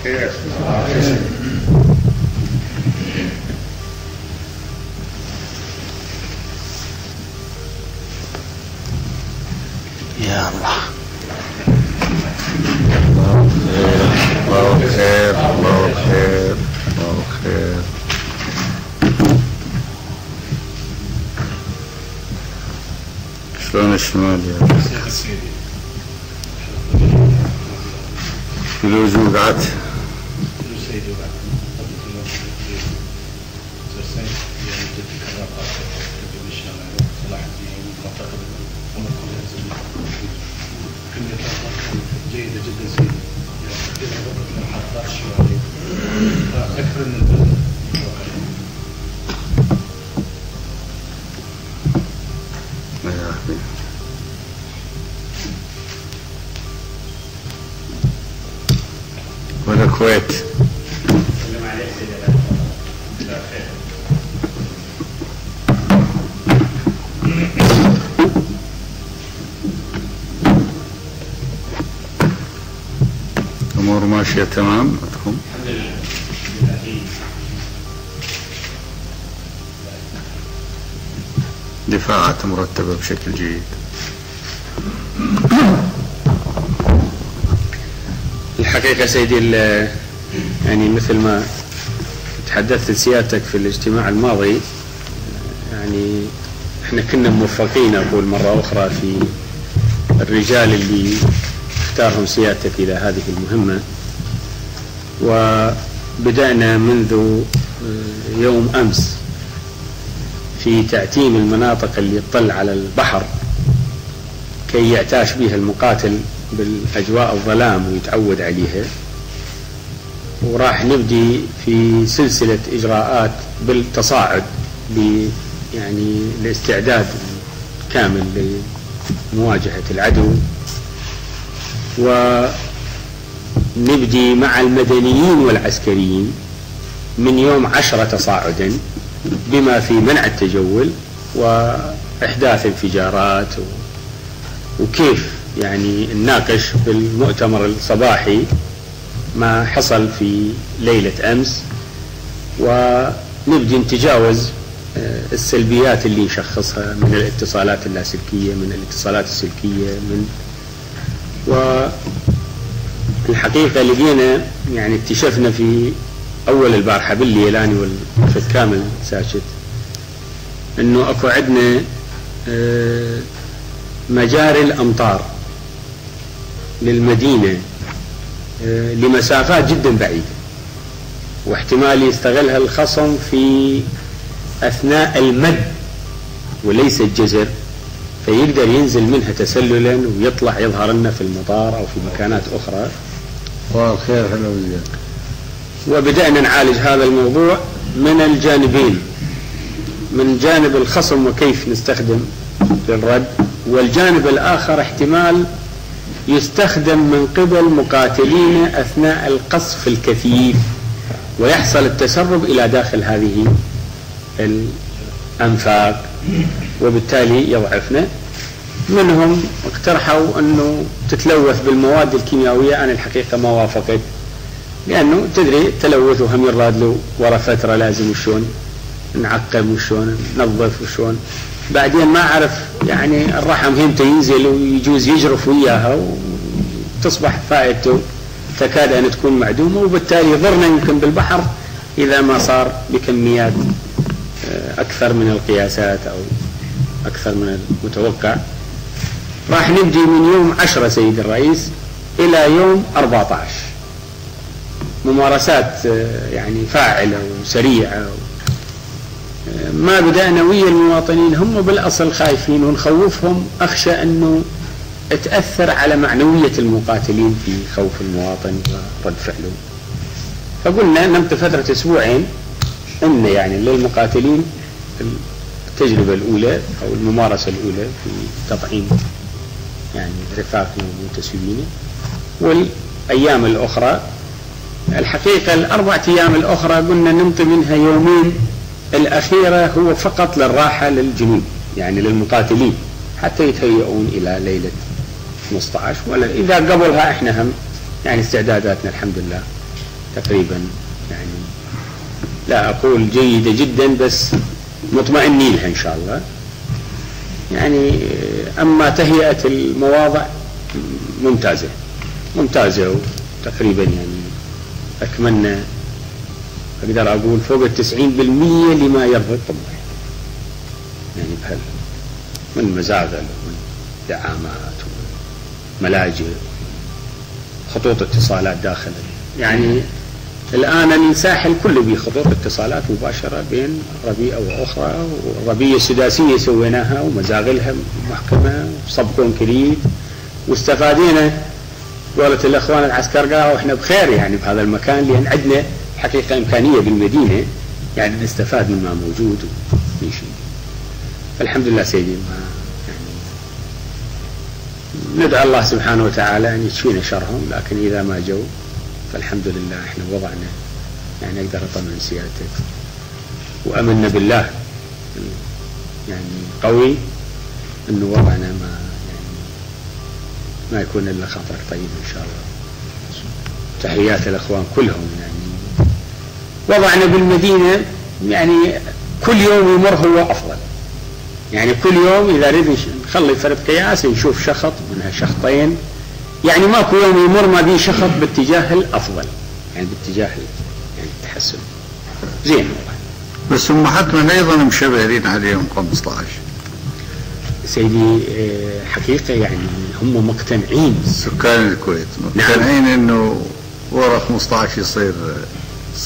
خير. يا الله. الله خير الله خير الله خير. شلون الشمال يا كيلو جوقعت جيدة جدا سيدي. أكثر من البلد. والكويت. سلم عليك سيدي. لا خير. الأمور ماشية تمام عندكم؟ الحمد لله. دفاعات مرتبة بشكل جيد. الحقيقة سيدي يعني مثل ما تحدثت سيادتك في الاجتماع الماضي، يعني احنا كنا موفقين أقول مرة أخرى في الرجال اللي اختارهم سيادتك إلى هذه المهمة، وبدأنا منذ يوم أمس في تعتيم المناطق اللي تطل على البحر كي يعتاش بها المقاتل بالأجواء الظلام ويتعود عليها، وراح نبدي في سلسلة إجراءات بالتصاعد يعني الاستعداد كامل لمواجهة العدو، ونبدي مع المدنيين والعسكريين من يوم 10 تصاعدا بما في منع التجول وإحداث انفجارات وكيف يعني نناقش بالمؤتمر الصباحي ما حصل في ليلة أمس، ونبدي نتجاوز السلبيات اللي نشخصها من الاتصالات اللاسلكية، من الاتصالات السلكية، والحقيقة لقينا يعني اكتشفنا في أول البارحة بالليل أنا والفت كامل ساكت إنه أكو عندنا مجاري الأمطار للمدينة لمسافات جدا بعيدة، واحتمال يستغلها الخصم في أثناء المد وليس الجزر، فيقدر ينزل منها تسللا ويطلع يظهر لنا في المطار أو في مكانات أخرى. والخير هلا وياك. وبدأنا نعالج هذا الموضوع من الجانبين، من جانب الخصم وكيف نستخدم للرد، والجانب الآخر احتمال يستخدم من قبل مقاتلين أثناء القصف الكثيف ويحصل التسرب إلى داخل هذه الأنفاق وبالتالي يضعفنا. منهم اقترحوا أنه تتلوث بالمواد الكيميائية، أنا الحقيقة ما وافقت، لأنه تدري التلوث وهم يراد له ورا فترة لازم وشون نعقم وشون ننظف وشون، بعدين ما أعرف يعني الرحم همتى ينزل ويجوز يجرف وياها وتصبح فائدته تكاد أن تكون معدومة، وبالتالي يضرنا يمكن بالبحر إذا ما صار بكميات أكثر من القياسات أو أكثر من المتوقع. راح نبدي من يوم 10 سيد الرئيس إلى يوم 14 ممارسات يعني فاعلة وسريعة. ما بدأنا ويا المواطنين هم بالأصل خايفين ونخوفهم، أخشى أنه تأثر على معنوية المقاتلين في خوف المواطن ورد فعله. فقلنا نمت فترة أسبوعين أن يعني للمقاتلين التجربة الأولى أو الممارسة الأولى في تطعيم يعني رفاقنا ومنتسبين، والأيام الأخرى الحقيقة الأربع أيام الأخرى قلنا ننطي منها يومين الأخيرة هو فقط للراحة للجنود يعني للمقاتلين حتى يتهيئون إلى ليلة 15، ولا إذا قبلها إحنا هم يعني استعداداتنا الحمد لله تقريبا، يعني لا أقول جيدة جدا بس مطمئنين لها إن شاء الله. يعني أما تهيئة المواضع ممتازة وتقريبا يعني أكملنا، أقدر أقول فوق 90% لما يرضي الطلاب، يعني بهال من مزاغل ومن دعامات وملاجئ، خطوط اتصالات داخل. يعني الآن الساحل كله به خطوط اتصالات مباشرة بين ربيئة وأخرى، والربية السداسية سويناها ومزاغلها محكمة وصب كونكريت، واستفادينا قولة الأخوان العسكرقاء وإحنا بخير يعني بهذا المكان، لأن عندنا حقيقة إمكانية بالمدينة يعني نستفاد مما موجود ومن شيء. فالحمد لله سيدي، ما يعني ندعو الله سبحانه وتعالى أن يشفينا شرهم، لكن إذا ما جو فالحمد لله احنا وضعنا يعني اقدر اطمن سيادتك وامنا بالله يعني قوي انه وضعنا ما يكون الا خاطرك طيب ان شاء الله. تحيات الاخوان كلهم. يعني وضعنا بالمدينه يعني كل يوم يمر هو افضل، يعني كل يوم اذا نريد نخلي فرد قياس نشوف شخط منها شخطين، يعني ماكو يوم يمر ما بيه شخط باتجاه الافضل، يعني باتجاه يعني التحسن. زين والله. بس هم حتما ايضا مشبهين عليهم 15 سيدي. حقيقه يعني هم مقتنعين، سكان الكويت مقتنعين انه ورا 15 يصير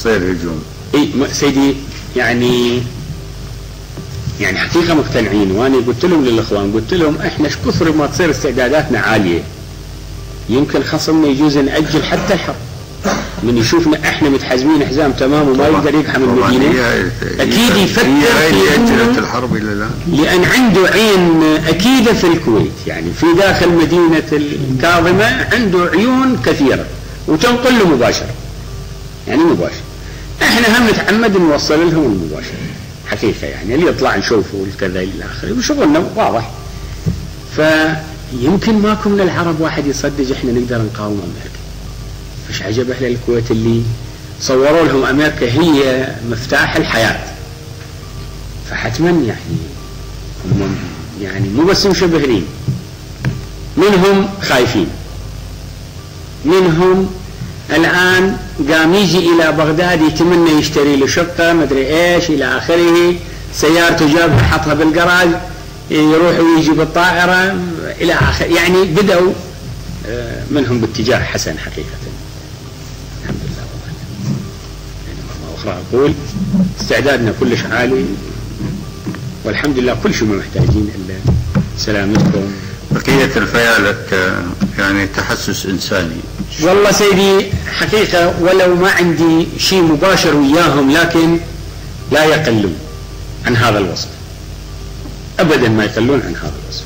هجوم. اي سيدي، يعني حقيقه مقتنعين. وانا قلت لهم للاخوان، قلت لهم احنا ايش كثر ما تصير استعداداتنا عاليه يمكن خصمنا يجوز نأجل حتى الحرب. من يشوفنا احنا متحزمين حزام تمام وما يقدر يقحم المدينة اكيد يفكر في الحرب الى الان، لان عنده عين اكيدة في الكويت، يعني في داخل مدينة الكاظمة عنده عيون كثيرة وتنقل له مباشرة، يعني مباشر. احنا هم نتعمد نوصل لهم المباشر حقيقة، يعني اللي يطلع نشوفه الكذا الى اخره وشغلنا واضح. فيمكن ماكو من العرب واحد يصدق احنا نقدر نقاوم امريكا. فش عجب اهل الكويت اللي صوروا لهم امريكا هي مفتاح الحياة. فحتما يعني مو بس مشبهين، منهم خايفين، منهم الآن قام يجي إلى بغداد يتمنى يشتري له شقة مدري إيش إلى آخره، سيارته جابها حطها بالجراج، يروح ويجي بالطائرة إلى آخر. يعني بدأوا منهم باتجاه حسن حقيقة. الحمد لله. يعني مرة أخرى أقول استعدادنا كلش عالي، والحمد لله كل شيء ما محتاجين إلا سلامتكم. بقية الفيالك يعني تحسس إنساني. والله سيدي حقيقة ولو ما عندي شيء مباشر وياهم، لكن لا يقلون عن هذا الوصف أبدا، ما يقلون عن هذا الوصف.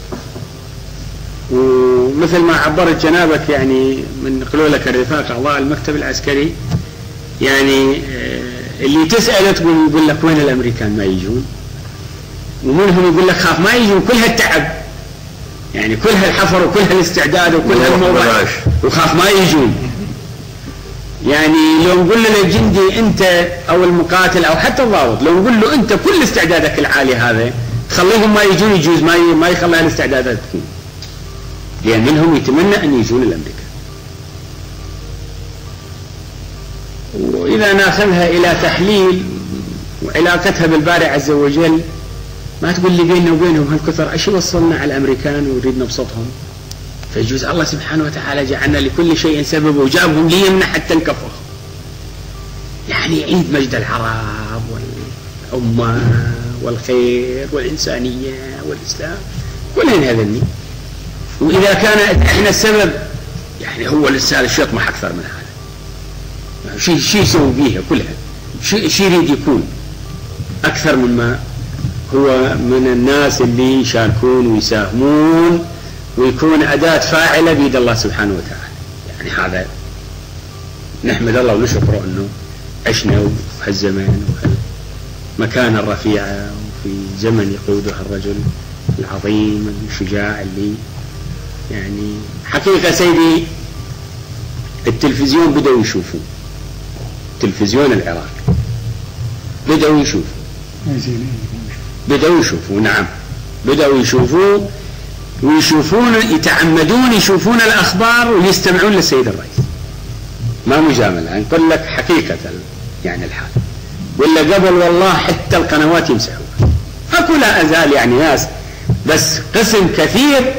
ومثل ما عبرت جنابك يعني من قلولك الرفاق أعضاء المكتب العسكري، يعني اللي تسأله يقول لك وين الأمريكان ما يجون، ومنهم يقول لك خاف ما يجون كل هالتعب، يعني كل هالحفر وكل هالاستعداد وكل هالموضوع وخاف ما يجون. يعني لو نقول له الجندي انت او المقاتل او حتى الضابط، لو نقول له انت كل استعدادك العالي هذا خليهم ما يجون، يجوز ما يخلي هالاستعدادات تكون، لان منهم يتمنى ان يجون الامريكا. واذا ناخذها الى تحليل وعلاقتها بالباري عز وجل، ما تقول لي بيننا وبينهم هالكثر ايش وصلنا على الامريكان ونريد نبسطهم. فيجوز الله سبحانه وتعالى جعلنا لكل شيء سبب وجابهم ليمنا حتى نكفر. يعني عيد مجد العرب والأمة والخير والإنسانية والإسلام كلهن هذني. وإذا كان احنا السبب، يعني هو لسه الشيط ما أكثر من هذا. شيء يسوي بيها كلها، شيء يريد يكون أكثر مما هو من الناس اللي يشاركون ويساهمون ويكون أداة فاعلة بيد الله سبحانه وتعالى. يعني هذا نحمد الله ونشكره أنه عشنا وهالزمن وهالمكان الرفيعة وفي زمن يقوده الرجل العظيم الشجاع اللي يعني حقيقة سيدي التلفزيون بدأوا يشوفون التلفزيون العراقي بدأوا يشوفوا نعم، بدأوا ويشوفون يتعمدون يشوفون الأخبار ويستمعون للسيد الرئيس. ما مجاملة، نقول لك حقيقة يعني الحال. ولا قبل والله حتى القنوات يمسحون. أكو لا أزال يعني ناس، بس قسم كثير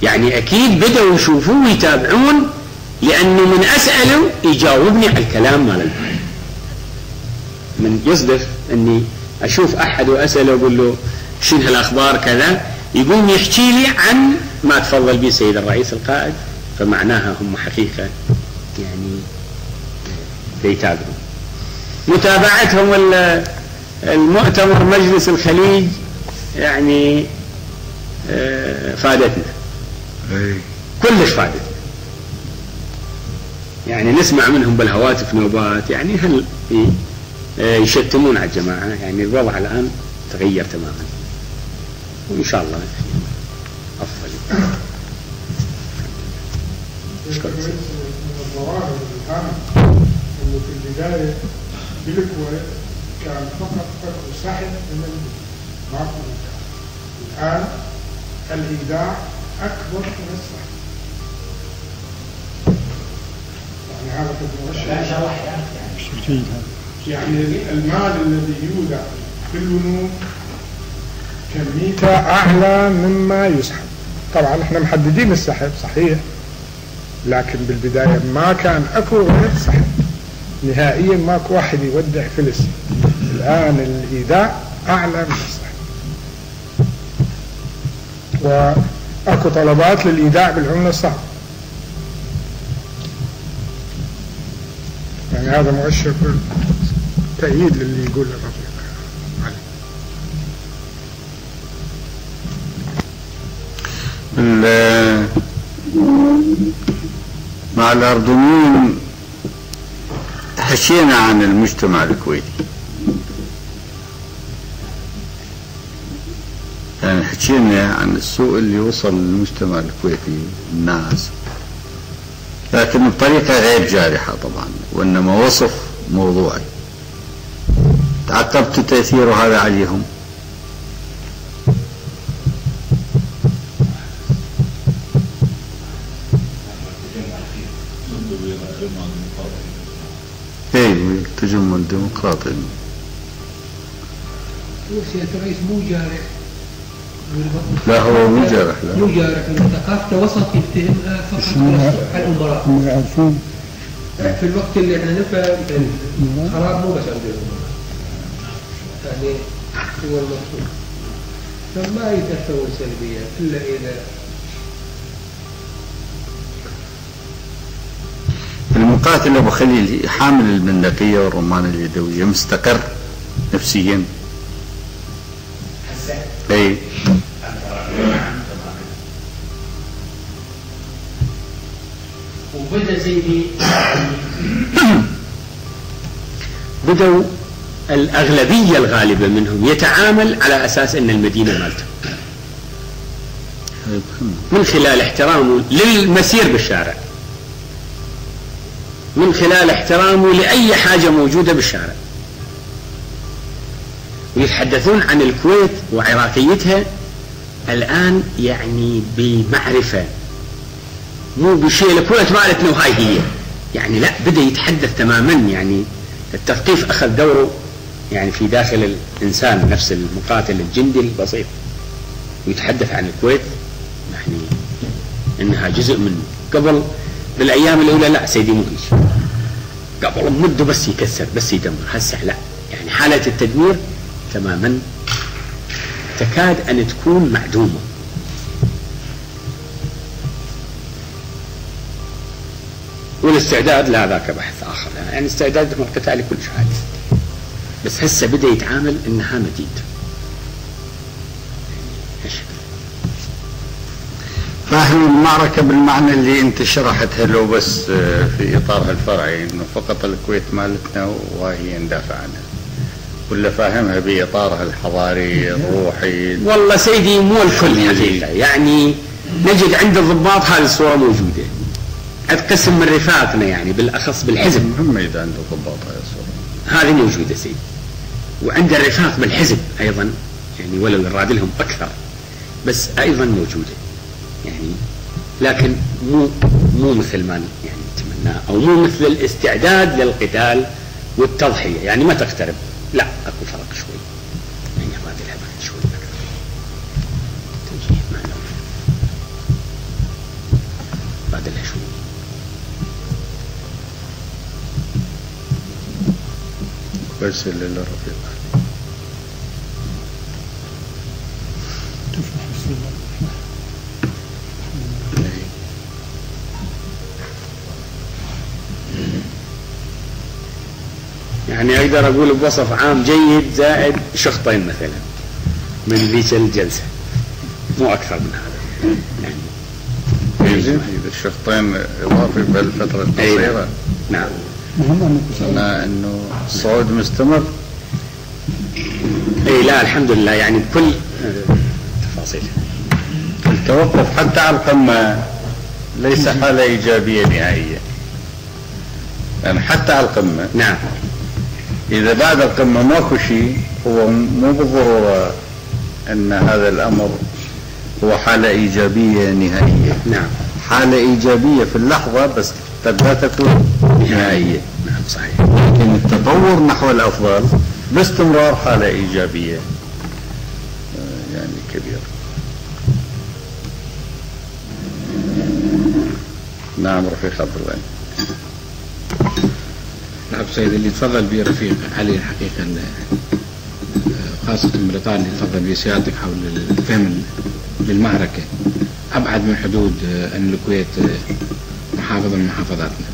يعني أكيد بدأوا يشوفون ويتابعون، لأنه من أسأله يجاوبني على الكلام مال البحث. من يصدف أني أشوف أحد وأسأله أقول له شنو هالأخبار كذا، يقوم يحكي لي عن ما تفضل به سيد الرئيس القائد، فمعناها هم حقيقة يعني بيتابعون. متابعتهم المؤتمر مجلس الخليج يعني فادتنا كلش فادتنا، يعني نسمع منهم بالهواتف نوبات، يعني هل يشتمون على الجماعة. يعني الوضع الآن تغير تماما، وإن شاء الله أفضل. من الظواهر الهامة أنه في البداية بالكويت كان فقط سحب من ماكو إيداع. الآن الإيداع أكبر من السحب. يعني هذا تتوشح يعني المال الذي يودع في البنوك كميته أعلى مما يسحب. طبعا احنا محددين السحب صحيح، لكن بالبداية ما كان اكو غير سحب نهائيا، ماكو واحد يودع فلس. الآن الإيداع أعلى من السحب، وأكو طلبات للإيداع بالعملة الصعبة. يعني هذا مؤشر تأييد للي يقول الرفيق علي. مع الأردنيين حكينا عن المجتمع الكويتي، يعني حكينا عن السوء اللي وصل للمجتمع الكويتي الناس، لكن بطريقة غير جارحة طبعا، وإنما وصف موضوعي. تعقبت تأثير هذا عليهم؟ ايه التجمع الديمقراطي. سيادة الرئيس مو جارح. لا هو مو جارح، لا مو جارح، ثقافته وسط يتهمها فقط على الأمراء. في الوقت اللي احنا نفهم الخراب مو بس عند الأمراء، يعني هو المقصود، فما يتأثرون سلبيا إلا إذا المقاتل أبو خليل حامل البندقية والرمانة اليدوية مستقر نفسيا. اي وبدأ زي بدأوا الأغلبية الغالبة منهم يتعامل على أساس أن المدينة مالته، من خلال احترامه للمسير بالشارع، من خلال احترامه لأي حاجة موجودة بالشارع. ويتحدثون عن الكويت وعراقيتها الآن يعني بمعرفة، مو بشيء الكويت مالتنا وهاي هي، يعني لا، بدأ يتحدث تماما. يعني التثقيف أخذ دوره يعني في داخل الإنسان، نفس المقاتل الجندي البسيط، ويتحدث عن الكويت يعني إنها جزء منه. قبل بالأيام الأولى لا سيدي مو هيك، قبل مده بس يكسر بس يدمر. هسه لا، يعني حالة التدمير تماما تكاد أن تكون معدومة. والاستعداد لا، ذاك بحث آخر، يعني استعدادهم القتال لكل شيء، بس هسه بدأ يتعامل إنها مديد. فاهم المعركة بالمعنى اللي انت شرحتها، لو بس في اطارها الفرعي انه فقط الكويت مالتنا وهي ندافع عنها، ولا فاهمها باطارها الحضاري الروحي؟ والله سيدي مو الكل حقيقة، يعني نجد عند الضباط هذه الصورة موجودة، عند قسم من رفاقنا يعني بالأخص بالحزب. مهم إذا عنده ضباط هاي الصورة. هذه موجودة سيدي. وعند الرفاق بالحزب أيضا يعني ولو يراد لهم أكثر بس أيضا موجودة يعني، لكن مو مثل ما يعني نتمناه، أو مو مثل الاستعداد للقتال والتضحية يعني ما تقترب، لا أكو فرق شوي يعني هذه الهبات شوي أكثر توجيه معنوي بعد لها شوي. بس للرفيق يعني أقدر أقول بوصف عام جيد زائد شخطين مثلا من ذيك الجلسة، مو أكثر من هذا يعني. إذا الشخطين إضافي بالفترة القصيرة. نعم. قلنا إنه الصعود مستمر. إيه لا الحمد لله يعني بكل تفاصيل. التوقف حتى على القمة ليس حالة إيجابية نهائية يعني حتى على القمة. نعم. إذا بعد القمة ماكو شيء هو مو بالضرورة أن هذا الأمر هو حالة إيجابية نهائية. نعم. حالة إيجابية في اللحظة بس قد لا تكون نهائية. نعم صحيح. لكن التطور نحو الأفضل باستمرار حالة إيجابية يعني كبيرة. نعم رفيق عبد الله. نعم سيدي، اللي تفضل به رفيق علي الحقيقة خاصة بالإطار اللي تفضل به سيادتك حول الفهم للمعركة أبعد من حدود أن الكويت محافظة من محافظاتنا.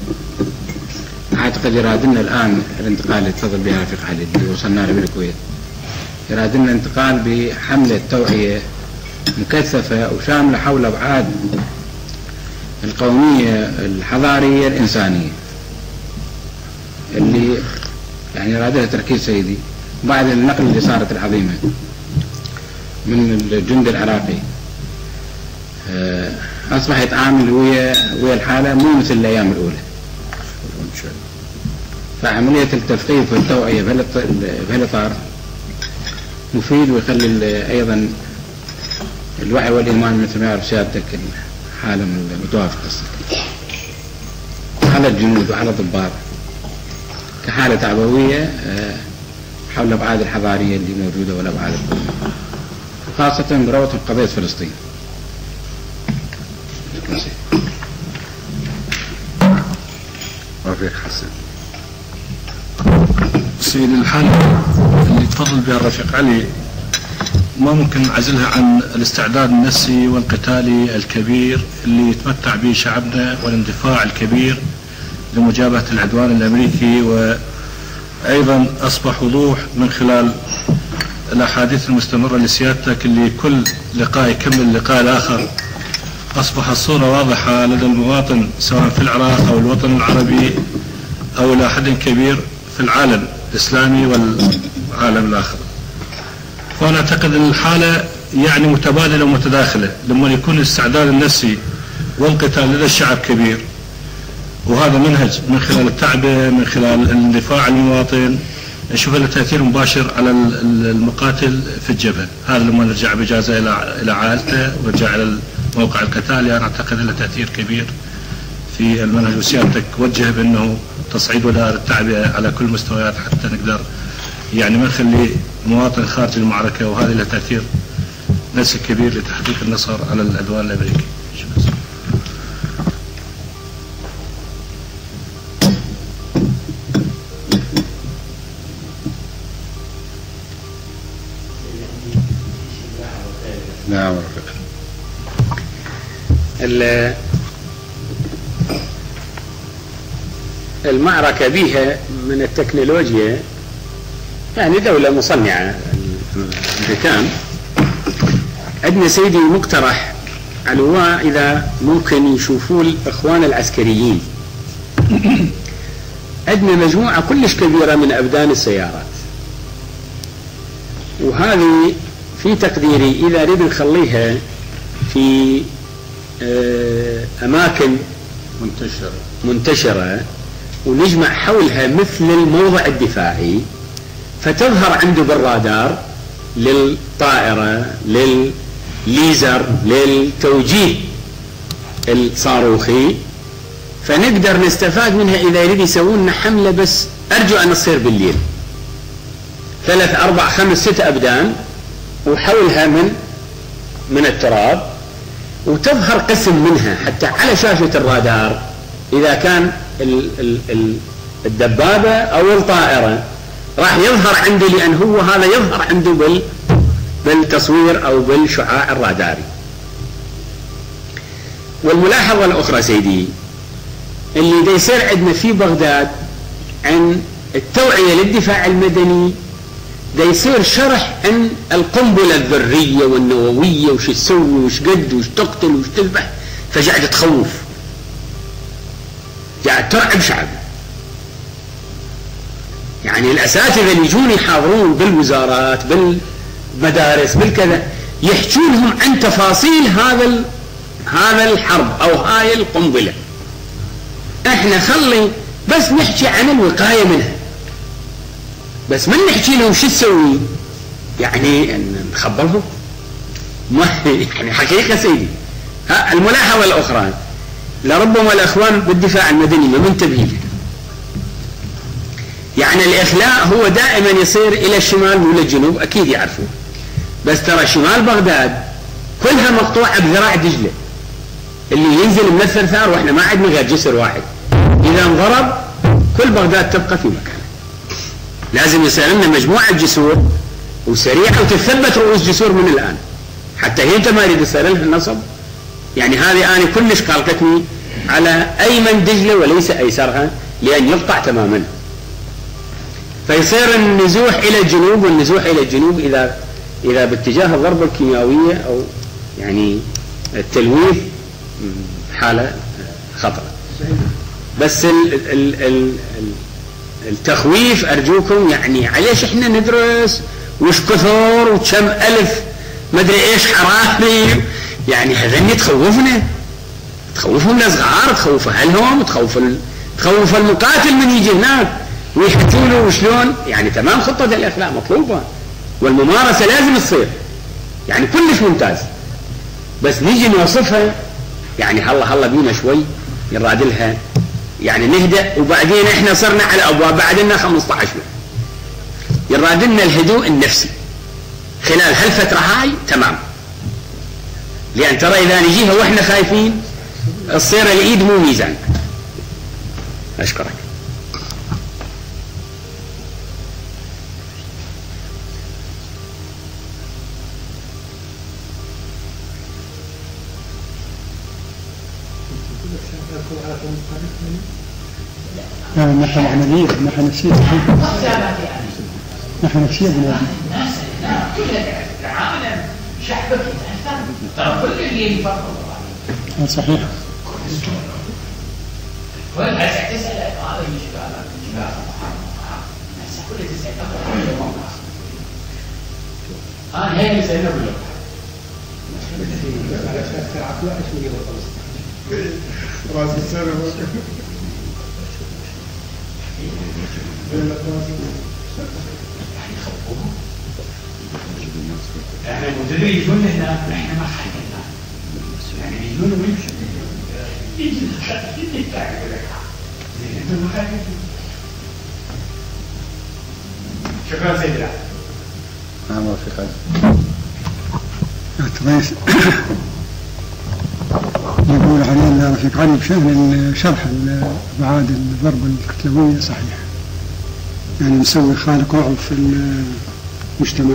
أعتقد يرادنا الآن الانتقال اللي تفضل به رفيق علي اللي وصلنا له بالكويت، يرادنا الانتقال بحملة توعية مكثفة وشاملة حول أبعاد القومية الحضارية الإنسانية اللي يعني راد لها تركيز سيدي بعد النقل اللي صارت العظيمة من الجند العراقي. أصبح يتعامل ويا الحالة مو مثل الأيام الأولى. فعملية التثقيف والتوعية بهالإطار مفيد ويخلي أيضا الوعي والإيمان مثل ما يعرف سيادتك الحالة متوافقة على الجنود وعلى الضباط كحالة تعبوية حول الأبعاد الحضارية اللي موجودة والأبعاد القومية خاصة بروضة قضية فلسطين. رفيق حسن. سيد الحالة اللي تفضل بها الرفيق علي ما ممكن نعزلها عن الاستعداد النفسي والقتالي الكبير اللي يتمتع به شعبنا والاندفاع الكبير لمجابهة العدوان الأمريكي، وأيضا أصبح وضوح من خلال الأحاديث المستمرة لسيادتك اللي كل لقاء يكمل اللقاء الآخر. أصبح الصورة واضحة لدى المواطن سواء في العراق أو الوطن العربي أو إلى حد كبير في العالم الإسلامي والعالم الآخر. وأنا أعتقد أن الحالة يعني متبادلة ومتداخلة لما يكون الاستعداد النفسي والقتال لدى الشعب كبير، وهذا منهج من خلال التعبئة من خلال الاندفاع عن المواطن نشوف له تأثير مباشر على المقاتل في الجبهة. هذا لما نرجع بإجازة إلى عائلته ورجع إلى موقع القتال أنا أعتقد له تأثير كبير في المنهج. وسيادتك وجه بأنه تصعيد ودائر التعبئة على كل مستويات حتى نقدر يعني ما نخلي مواطن خارج المعركة، وهذا له تأثير نفسي كبير لتحقيق النصر على العدوان الأمريكي. شكرا. نعم رفيق. المعركة بها من التكنولوجيا يعني دولة مصنعة الأمريكان. عندنا سيدي مقترح على إذا ممكن يشوفوا الإخوان العسكريين عندنا مجموعة كلش كبيرة من أبدان السيارات، وهذه في تقديري إذا نبي نخليها في أماكن منتشرة ونجمع حولها مثل الموضع الدفاعي، فتظهر عنده بالرادار للطائرة، للليزر، للتوجيه الصاروخي، فنقدر نستفاد منها إذا يريد يسوون لنا حملة. بس أرجو أن تصير بالليل 3 4 5 6 أبدان، وحولها من التراب، وتظهر قسم منها حتى على شاشة الرادار إذا كان الدبابة أو الطائرة راح يظهر عنده، لأن هو هذا يظهر عنده بالتصوير أو بالشعاع الراداري. والملاحظة الأخرى سيدي اللي دا يصير عندنا في بغداد عن التوعية للدفاع المدني، دا يصير شرح عن القنبلة الذرية والنووية وش تسوي وش قد وش تقتل وش تذبح، فقاعد تخوف، قاعد ترعب شعب. يعني الأساتذة اللي يجون يحاضرون بالوزارات بالمدارس بالكذا يحكون لهم عن تفاصيل هذا الحرب أو هاي القنبلة. احنا خلي بس نحكي عن الوقاية منها، بس من نحكي لهم شو تسوي، يعني نخبرهم يعني حقيقة سيدي. الملاحظة الأخرى لربما الأخوان بالدفاع المدني ما منتبهين، يعني الإخلاء هو دائما يصير إلى الشمال وإلى الجنوب، أكيد يعرفوا، بس ترى شمال بغداد كلها مقطوعة بذراع دجلة، اللي ينزل من الثرثار وإحنا ما عندنا غير جسر واحد، إذا انضرب كل بغداد تبقى في مكان. لازم يصير لنا مجموعة جسور وسريعة وتثبت رؤوس جسور من الآن، حتى هي انت ما يريد يصير لها النصب. يعني هذه أنا كلش قالتني على أيمن دجلة وليس أيسرها، لأن يقطع تماما، فيصير النزوح إلى الجنوب، والنزوح إلى الجنوب إذا باتجاه الضربة الكيميائية أو يعني التلويث حالة خطر. بس التخويف أرجوكم، يعني عليش إحنا ندرس وش كثر وكم ألف مدري إيش حراري، يعني هذني تخوفهم الصغار، تخوف أهلهم، تخوف المقاتل من يجي هناك ويحكوا له وشلون. يعني تمام، خطة الإخلاء مطلوبة والممارسة لازم تصير، يعني كلش ممتاز، بس نيجي نوصفها يعني هلا بينا شوي يراد لها يعني نهدأ، وبعدين احنا صرنا على أبواب بعد لنا 15 يراد لنا الهدوء النفسي خلال هالفترة هاي. تمام، لأن ترى إذا نجيها وإحنا خايفين تصير الإيد مو ميزان. أشكرك. نحن عملية، نحن نفسية، نحن نفسية بنادي. العالم شعبك يتأثر، ترى كل اللي يفرق صحيح. كل هسه تسأل هذا يشبه هسه كل تسأل هي اللي سألنا باللغة. راس السنة يعني يخوفوهم. احنا المدرب يجون هنا احنا ما خايفين، يعني يجون ويمشوا يجي انتم ما خايفين. شكرا سيدي. ما في حاجة. رئيس يقول علينا رفيق علي بشأن شرح أبعاد الضربة الكتلوية صحيح، يعني نسوي خالق رعب في المجتمع،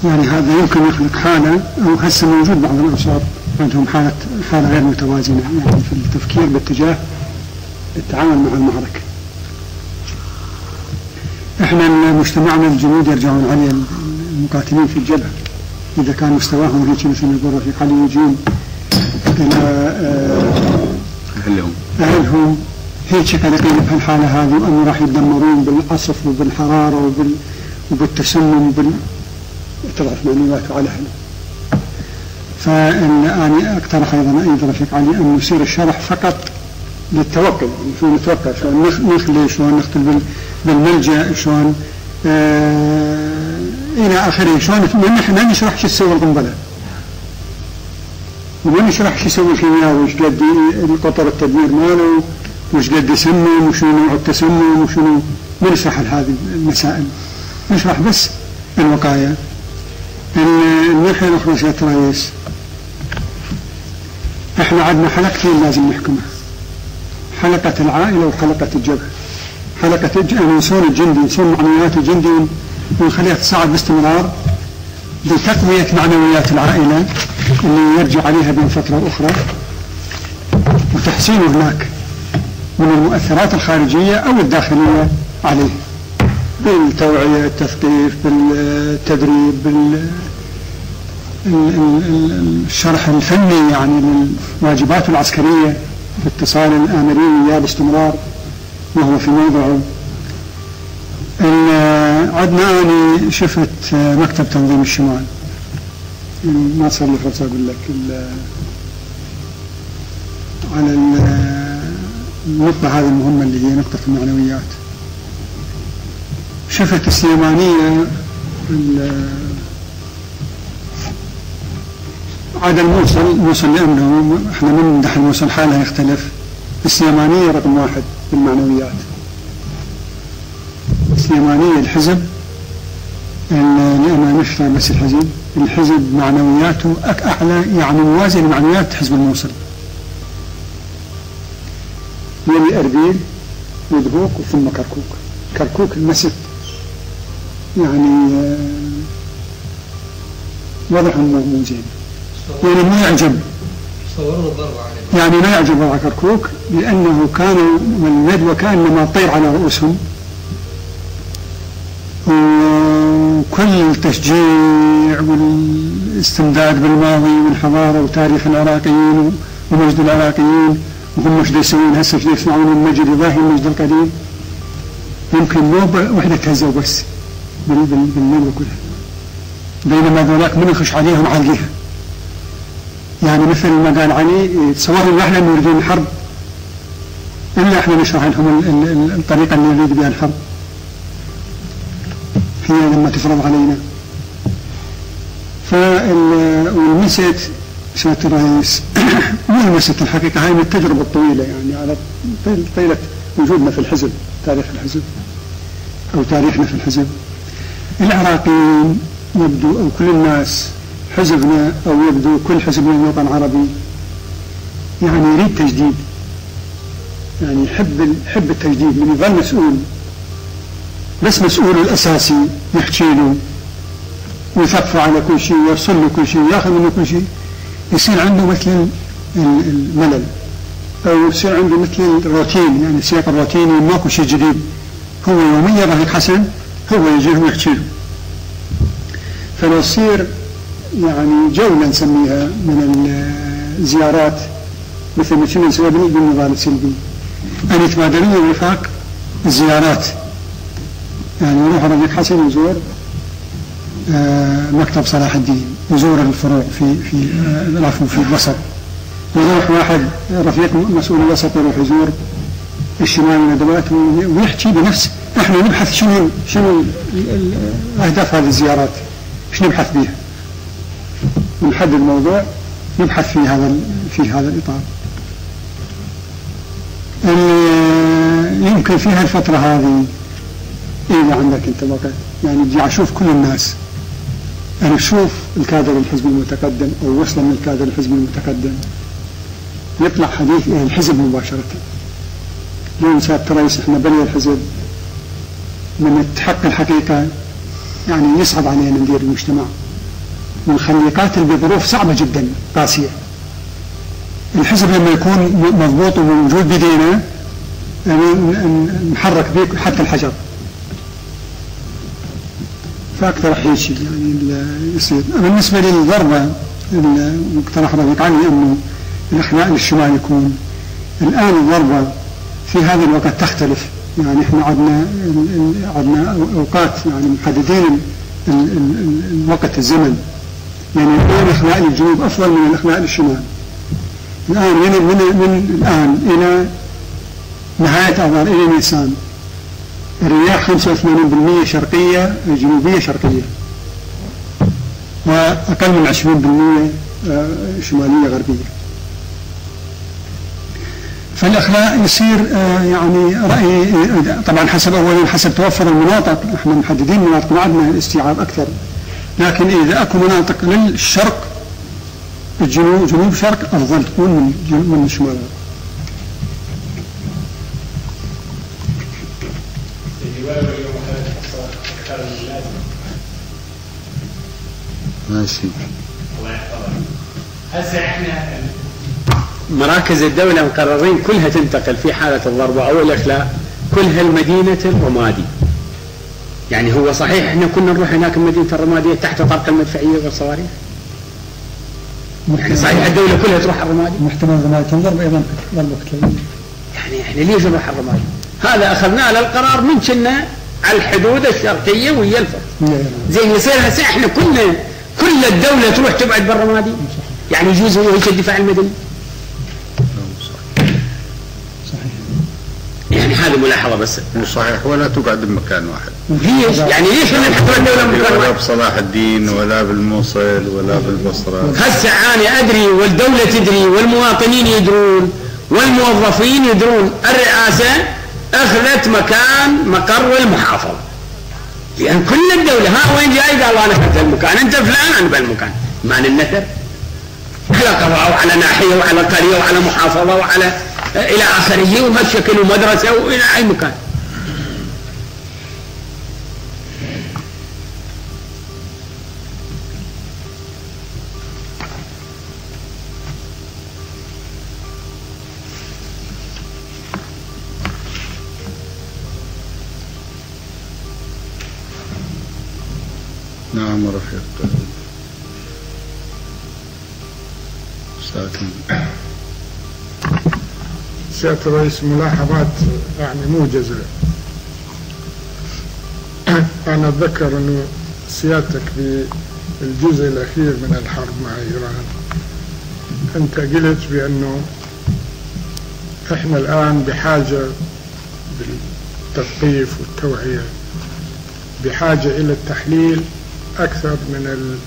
يعني هذا يمكن يخلق حالة، أو هسه موجود بعض الأنصار عندهم حالة غير متوازنة يعني في التفكير باتجاه التعامل مع المعركة. احنا مجتمعنا الجنود يرجعون عليه المقاتلين في الجبهة، إذا كان مستواهم هيك مثل ما يقول رفيق علي يجون إلى أهلهم هيك قلقين بهالحالة هذه، وأنه راح يتدمرون بالعصف وبالحرارة وبالتسمم تضعف معنوياته على أهله. فأنا أقترح أيضا رفيق علي أن نسير الشرح فقط للتوكل، شلون نتوكل، شلون نخلي، شلون نختل بالملجأ، شلون إلى آخره، شلون ما نشرح شو تسوي القنبلة، وما نشرح شو يسوي الكيمياء، وش قد القطر التدمير ماله، وش قد يسمم، وشنو نوع التسمم، وشنو، ما نشرح هذه المسائل، نشرح بس الوقاية. الناحية الأخرى سيادة الرئيس، احنا عندنا حلقتين لازم نحكمها، حلقة العائلة وحلقة الجبهة. حلقة نصون الجندي، نصون معنويات الجندي ونخليها تصاعد باستمرار بتقوية معنويات العائلة اللي يرجع عليها بين فترة وأخرى، وتحسينه هناك من المؤثرات الخارجية أو الداخلية عليه، بالتوعية، التثقيف، بالتدريب، الشرح الفني يعني للواجبات العسكرية، اتصال الآمرين وياه باستمرار وهو في موضعه. عدنا أنا شفت مكتب تنظيم الشمال، ما صار لي فرصة أقول لك على النقطة هذه المهمة اللي هي نقطة المعنويات. شفت السليمانية عاد الموصل لأنه احنا من ندح الموصل حالها يختلف. السليمانية رقم 1 بالمعنويات، السليمانية الحزب، لأنه نشتغل بس الحزب معنوياته أعلى، يعني موازي لمعنويات حزب الموصل. يلي أربيل ودهوك وثم كركوك المسك، يعني وضعهم مو زين، يعني ما يعجب، يعني ما يعجب وضع كركوك، لأنه كانوا من الندوة كأنما طير على رؤوسهم، وكل التشجيع والاستمداد بالماضي والحضارة وتاريخ العراقيين ومجد العراقيين، وهم مش يسوون هسه، شو يسمعون المجد يضاهي المجد القديم، يمكن نوبة واحدة تهزوا بس بالندوة كلها، بينما ذولاك من يخش عليهم عالقيها، يعني مثل ما قال علي تصوروا احنا انه يريدون الحرب، الا احنا نشرح لهم الطريقه اللي نريد بها الحرب هي لما تفرض علينا. والمسيت سيادة الرئيس مو المسيت الحقيقه، هاي من التجربه الطويله، يعني على طيله وجودنا في الحزب، تاريخ الحزب او تاريخنا في الحزب، العراقيين يبدو او كل الناس حزبنا أو يبدو كل حزب من الوطن العربي يعني يريد تجديد، يعني يحب التجديد، من يظل مسؤول بس مسؤوله الأساسي يحكي له ويثقفه على كل شيء ويرسل له كل شيء وياخذ منه كل شيء، يصير عنده مثل الملل، أو يصير عنده مثل الروتين، يعني سياق الروتيني، ماكو شيء جديد، هو يوميا رفيق حسن هو يجي ويحكي له. فلو يصير يعني جولة نسميها من الزيارات، مثل ما كنا نسويها بالنضال السلبي، أن يتبادلون الرفاق الزيارات، يعني يروح رفيق حسن يزور مكتب صلاح الدين، يزور الفروع في الوسط، ويروح واحد رفيق مسؤول الوسط يروح يزور الشمال والندوات ويحكي بنفسه. احنا نبحث شنو أهداف هذه الزيارات، ايش نبحث بها، ونحدد موضوع نبحث في هذا الإطار. يمكن في هالفترة هذه إذا عندك أنت وقت، يعني بدي أشوف كل الناس، أنا أشوف الكادر الحزبي المتقدم أو وصل من الكادر الحزبي المتقدم يطلع حديث إلى الحزب مباشرة. اليوم سيادة الرئيس إحنا بني الحزب من تحقق الحقيقة، يعني يصعب علينا ندير المجتمع، ونخلي قاتل بظروف صعبة جدا قاسية. الحزب لما يكون مضبوط وموجود بدينا يعني نحرك به حتى الحجر، فأكثر حيشي يعني يصير. بالنسبة للضربة مقترح رفيق علي أنه الإخلاء للشمال يكون الآن الضربة في هذا الوقت تختلف، يعني احنا عدنا أوقات يعني محددين الوقت الزمن يعني الآن إخلاء للجنوب أفضل من الإخلاء للشمال. الآن من الآن إلى نهاية آذار إلى نيسان الرياح 85% شرقية جنوبية شرقية، وأقل من 20% شمالية غربية. فالإخلاء يصير يعني رأي طبعا حسب أولا حسب توفر المناطق، احنا محددين مناطق ما عندنا الاستيعاب أكثر، لكن إذا أكو مناطق للشرق جنوب شرق أفضل تكون من الشمال. ماشي. الله يحفظك. هسه احنا مراكز الدولة مقررين كلها تنتقل في حالة الضربة أو الإخلاء كلها المدينة الرمادي. يعني هو صحيح احنا كنا نروح هناك المدينة الرمادية تحت طرق المدفعية والصواريخ. يعني صحيح الدولة كلها تروح الرمادي. محتمل الرمادي تنضرب أيضا ضربة كلية. يعني احنا ليش نروح الرمادي؟ هذا أخذنا له القرار من كنا على الحدود الشرقية ويا الفرق. زين يصير هسه احنا كل الدولة تروح تبعد بالرمادي. يعني يجوز هو هيك الدفاع المدني. يعني هذه ملاحظة بس. مو صحيح ولا تقعد بمكان واحد. ليش؟ يعني ليش نحط الدولة بمكان واحد؟ ولا بصلاح الدين ولا بالموصل ولا بالبصرة. هسه أنا أدري والدولة تدري والمواطنين يدرون والموظفين يدرون الرئاسة أخذت مكان مقر المحافظة. لأن كل الدولة ها وين جاي قال أنا أخذت المكان أنت فلان أنا بالمكان. مان النثر على قضاء وعلى ناحية وعلى قرية وعلى محافظة وعلى إلى آخره ومشكل ومدرسة وإلى أي مكان. نعم رفيق ساكن. سيادة الرئيس ملاحظات يعني موجزة. أنا أتذكر أنه سيادتك في الجزء الأخير من الحرب مع إيران أنت قلت بأنه إحنا الآن بحاجة بالتثقيف والتوعية بحاجة إلى التحليل أكثر من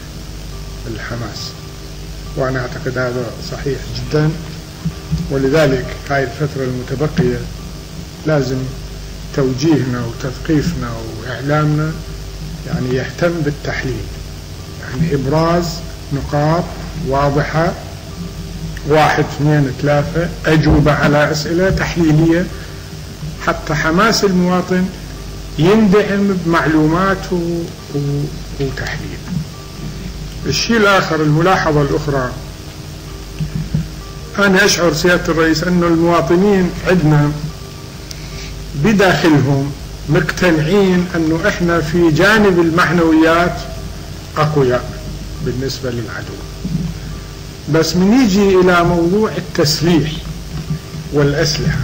الحماس، وأنا أعتقد هذا صحيح جدا. ولذلك هاي الفترة المتبقية لازم توجيهنا وتثقيفنا وإعلامنا يعني يهتم بالتحليل، يعني إبراز نقاط واضحة 1 2 3 أجوبة على أسئلة تحليلية حتى حماس المواطن يندعم بمعلومات وتحليل. الشيء الآخر الملاحظة الأخرى، أنا أشعر سيادة الرئيس أن المواطنين عندنا بداخلهم مقتنعين أنه إحنا في جانب المعنويات أقوياء بالنسبة للعدو، بس من يجي إلى موضوع التسليح والأسلحة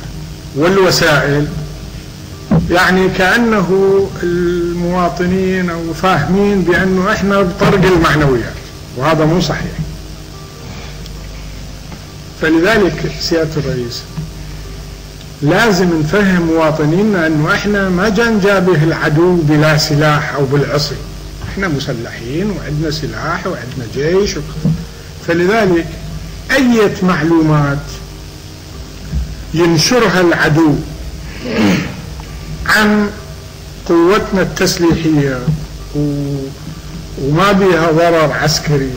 والوسائل يعني كأنه المواطنين أو فاهمين بأنه إحنا بطرق المعنويات، وهذا مو صحيح. فلذلك سيادة الرئيس لازم نفهم مواطنينا أنه إحنا ما جنجابه العدو بلا سلاح أو بالعصي، إحنا مسلحين وعندنا سلاح وعندنا جيش فلذلك أي معلومات ينشرها العدو عن قوتنا التسليحية وما بها ضرر عسكري،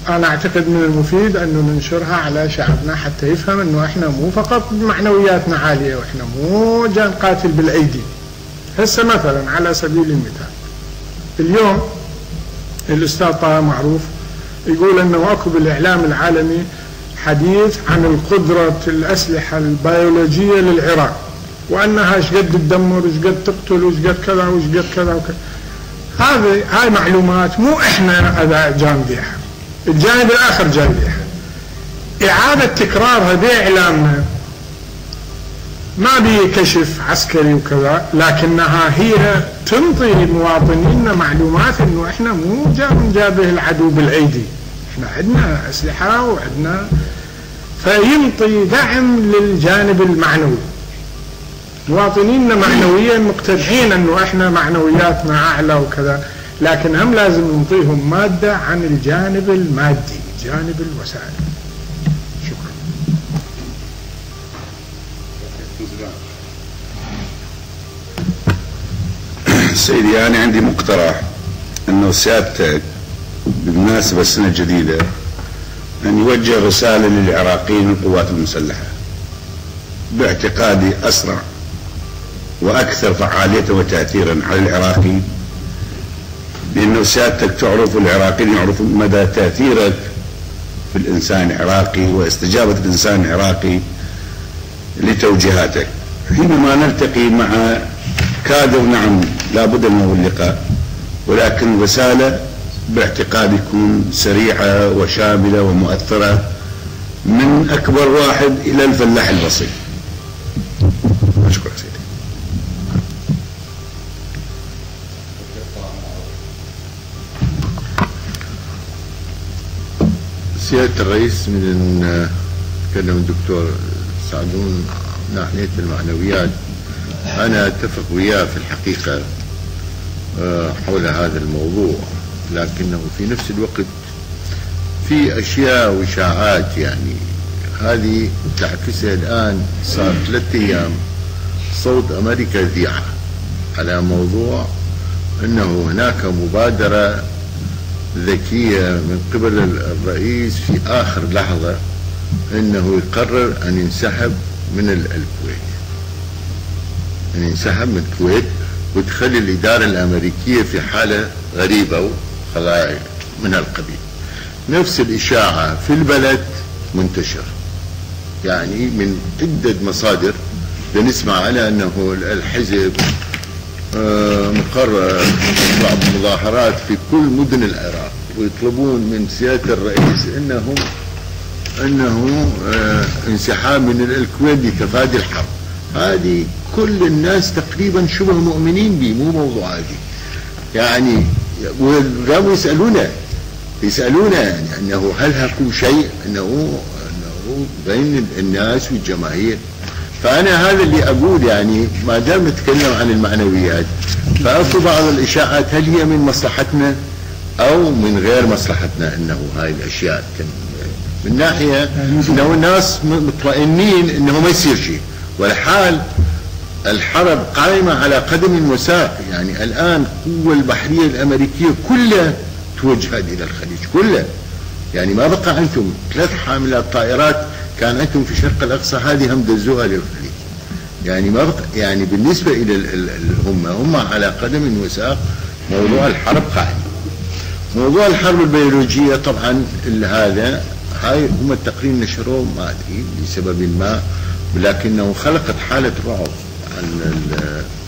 أنا أعتقد من المفيد أنه ننشرها على شعبنا حتى يفهم أنه إحنا مو فقط معنوياتنا عالية وإحنا مو جان قاتل بالأيدي. هسه مثلا على سبيل المثال اليوم الأستاذ طه معروف يقول أنه أكو بالإعلام العالمي حديث عن القدرة الأسلحة البيولوجية للعراق وأنها ايش قد تدمر ايش قد تقتل وايش قد كذا وايش قد كذا وكذا. هاي معلومات مو إحنا جان بيها، الجانب الآخر جاي بيها. إعادة تكرارها بإعلامنا ما بي كشف عسكري وكذا، لكنها هي تنطي مواطنينا معلومات انه احنا مو جابه العدو بالايدي، احنا عندنا اسلحه وعندنا، فينطي دعم للجانب المعنوي. مواطنينا معنويا مقتنعين انه احنا معنوياتنا اعلى وكذا، لكن هم لازم نعطيهم ماده عن الجانب المادي، جانب الوسائل. شكرا. سيدي أنا عندي مقترح أنه سيادتك بمناسبة السنة الجديدة أن يوجه رسالة للعراقيين والقوات المسلحة، باعتقادي أسرع وأكثر فعالية وتأثيرا على العراقيين، لأنه سيادتك تعرف والعراقيين يعرفون مدى تأثيرك في الإنسان العراقي واستجابة الإنسان العراقي لتوجيهاتك. حينما نلتقي مع كادر نعم لابد من اللقاء، ولكن رسالة باعتقادي تكون سريعة وشاملة ومؤثرة من أكبر واحد إلى الفلاح البسيط. أشكرك سيدي. سيادة الرئيس، من تكلم الدكتور سعدون ناحية المعنويات، أنا أتفق وياه في الحقيقة حول هذا الموضوع، لكنه في نفس الوقت في أشياء وإشاعات يعني هذه تعكسها. الآن صار 3 أيام صوت أمريكا ذيعة على موضوع أنه هناك مبادرة ذكية من قبل الرئيس في آخر لحظة أنه يقرر أن ينسحب من الكويت، أن ينسحب من الكويت وتخلي الإدارة الأمريكية في حالة غريبة وخلايا من القبيل. نفس الإشاعة في البلد منتشر، يعني من عدة مصادر بنسمع على أنه الحزب مقرر بعض المظاهرات في كل مدن العراق ويطلبون من سيادة الرئيس أنه انسحاب من الكويت لتفادي الحرب. هذه كل الناس تقريبا شبه مؤمنين به، مو موضوع عادي يعني. وقاموا يسألونا يعني أنه هل هكو شيء أنه بين الناس والجماهير. فأنا هذا اللي أقول يعني ما دام نتكلم عن المعنويات، فأكو بعض الإشاعات هل هي من مصلحتنا أو من غير مصلحتنا، أنه هاي الأشياء من ناحية أنه الناس مطمئنين أنه ما يصير شيء، والحال الحرب قائمة على قدم وساق. يعني الآن القوة البحرية الأمريكية كلها توجهت إلى الخليج كلها، يعني ما بقى عندهم 3 حاملات طائرات كان عندهم في شرق الأقصى، هذه هم دزوها للخليج. يعني ما بقى يعني بالنسبة إلى هم على قدم وساق. موضوع الحرب قائم. موضوع الحرب البيولوجية طبعا هاي هم التقرير نشروه ما أدري لسبب ما، ولكنه خلقت حالة رعب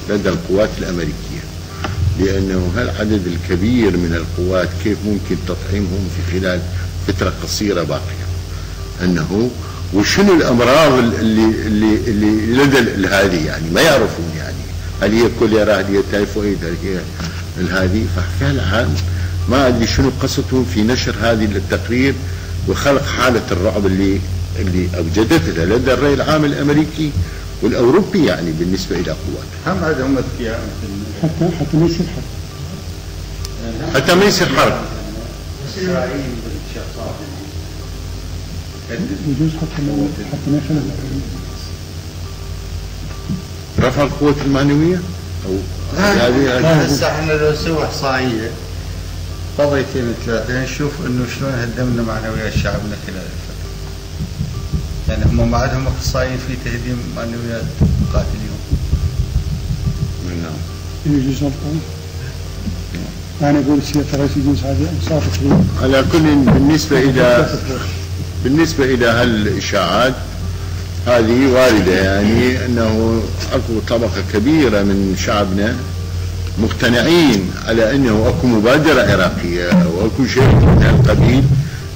لدى القوات الأمريكية، لأنه هالعدد الكبير من القوات كيف ممكن تطعيمهم في خلال فترة قصيرة باقية، أنه وشنو الأمراض اللي لدى هذه، يعني ما يعرفون يعني هل هي كوليرا، هل هي تايفويد، هل هي هذه. ففعلا ما أدري شنو قصتهم في نشر هذه التقرير وخلق حالة الرعب اللي أوجدتها لدى الرأي العام الأمريكي والأوروبي يعني بالنسبة إلى قوات. هم عندهم أذكياء حتى ما يصير حرب. حتى ما يصير حرب. يجوز حتى ما يخلق رفع القوة المعنوية أو هسه احنا لو نسوي إحصائية قضيتين 3 نشوف انه شلون هدمنا معنويات شعبنا خلال الفترة. يعني هم ما عندهم اخصائيين في تهديم معنويات القاتلين. نعم. يجوز غلطان. أنا أقول سيادة الرئيس يجوز هذه أنصاف كثير. على كل بالنسبة إلى هالإشاعات هذه واردة، يعني أنه أكو طبقة كبيرة من شعبنا مقتنعين على أنه أكو مبادرة عراقية أو أكو شيء من القبيل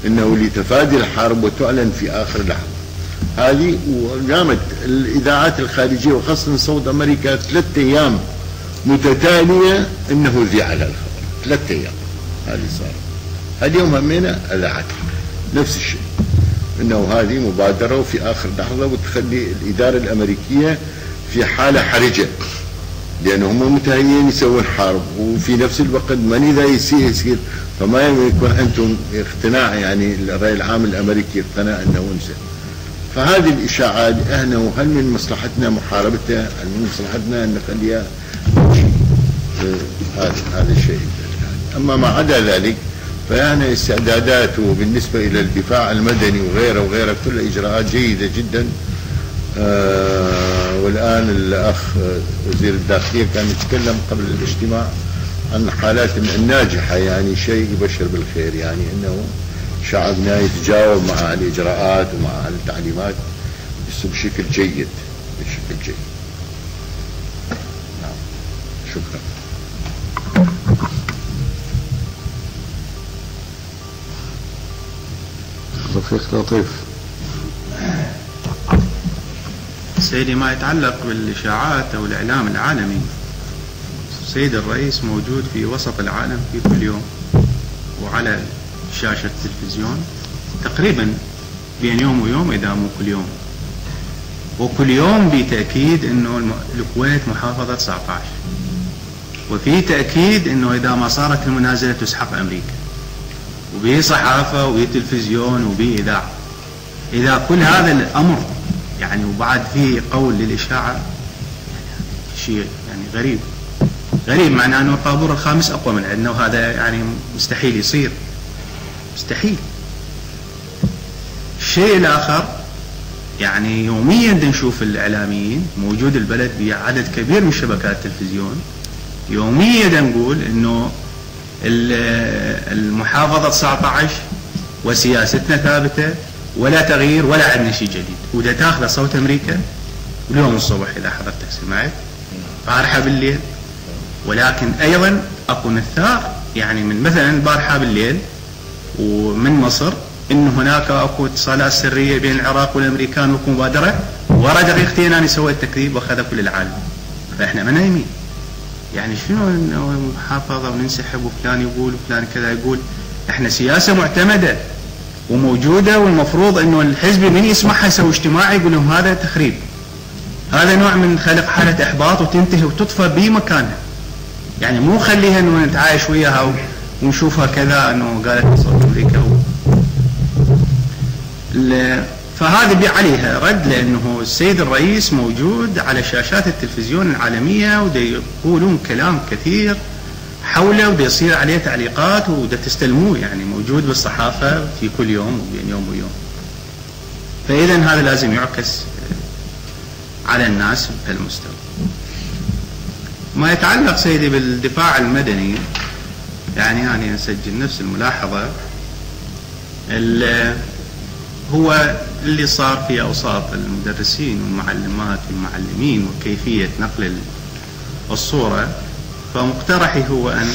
أنه لتفادي الحرب وتعلن في آخر لحظة. هذه. وقامت الإذاعات الخارجية وخاصة صوت أمريكا 3 أيام متتالية إنه ذيع على الخبر، 3 أيام هذه صار. اليوم همينا أذاعت نفس الشيء، إنه هذه مبادرة وفي آخر لحظة وتخلي الإدارة الأمريكية في حالة حرجة، لأنهم متهيئين يسوون حرب، وفي نفس الوقت من إذا يصير فما يكون أنتم اقتناع، يعني الرأي العام الأمريكي اقتنع أنه انسى. فهذه الإشاعات احنا هل من مصلحتنا محاربتها؟ هل من مصلحتنا أن نخليها هذا الشيء. أما ما عدا ذلك فيعني استعداداته بالنسبة إلى الدفاع المدني وغيره وغيره كل إجراءات جيدة جدا. والآن الأخ وزير الداخلية كان يتكلم قبل الاجتماع عن حالات الناجحة، يعني شيء يبشر بالخير، يعني أنه شعبنا يتجاوب مع الإجراءات ومع التعليمات بشكل جيد، بشكل جيد. نعم، شكرا. رفيق لطيف. سيدي، ما يتعلق بالإشاعات أو الإعلام العالمي، السيد الرئيس موجود في وسط العالم في كل يوم وعلى شاشة التلفزيون تقريبا بين يوم ويوم إذا مو كل يوم، وكل يوم بتأكيد أنه الكويت محافظة 19، وفي تأكيد أنه إذا ما صارت المنازلة تسحق أمريكا، وبه صحافة وبه تلفزيون وبه إذاعة. إذا كل هذا الأمر يعني وبعد فيه قول للإشاعة شيء يعني غريب، معناه أنه الطابور الخامس أقوى من عندنا، وهذا يعني مستحيل يصير، مستحيل. الشيء الآخر يعني يوميا نشوف الإعلاميين موجود البلد بعدد كبير من شبكات التلفزيون، يوميا نقول أنه المحافظة 19 وسياستنا ثابتة ولا تغيير ولا عندنا شيء جديد. وده تاخذ صوت أمريكا اليوم الصبح إذا حضرتك سمعت، بارحة بالليل، ولكن أيضا أكو نثار يعني من مثلا بارحة بالليل ومن مصر إن هناك أكو اتصالات سرية بين العراق والأمريكان وأكو مبادرة، ورا دقيقتين أنا سويت التكذيب وأخذ كل العالم. فإحنا ما نايمين، يعني شنو إنه محافظة وننسحب وفلان يقول وفلان كذا يقول. إحنا سياسة معتمدة وموجودة، والمفروض إنه الحزب من يسمعها يسوي اجتماع يقول لهم هذا تخريب، هذا نوع من خلق حالة إحباط وتنتهي وتطفى بمكانها. يعني مو خليها إنه نتعايش وياها ونشوفها كذا إنه قالت صوت أمريكا فهذا عليها رد، لأنه السيد الرئيس موجود على شاشات التلفزيون العالمية وده يقولون كلام كثير حوله وده يصير عليه تعليقات وده تستلموه، يعني موجود بالصحافة في كل يوم وبين يوم ويوم. فإذا هذا لازم يعكس على الناس بهالمستوى. ما يتعلق سيدي بالدفاع المدني، يعني أنا أسجل نفس الملاحظة هو اللي صار في أوساط المدرسين والمعلمات والمعلمين وكيفية نقل الصورة. فمقترحي هو أن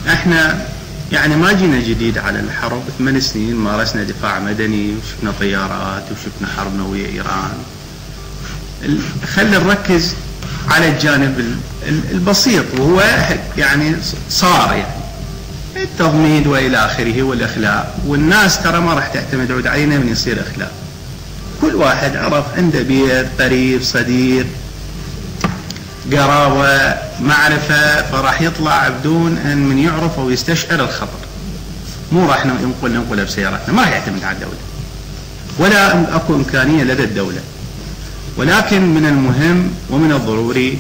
احنا يعني ما جينا جديد على الحرب، 8 سنين مارسنا دفاع مدني وشفنا طيارات وشفنا حرب نووية إيران. خلينا نركز على الجانب البسيط، وهو يعني صار يعني التضميد وإلى آخره والأخلاق. والناس ترى ما راح تعتمد عود علينا من يصير أخلاق. كل واحد عرف عنده بيت قريب صديق قرابة معرفة، فراح يطلع بدون أن من يعرف أو يستشعر الخطر. مو راح ننقلها بسيارتنا، ما راح يعتمد على الدولة ولا أكو إمكانية لدى الدولة. ولكن من المهم ومن الضروري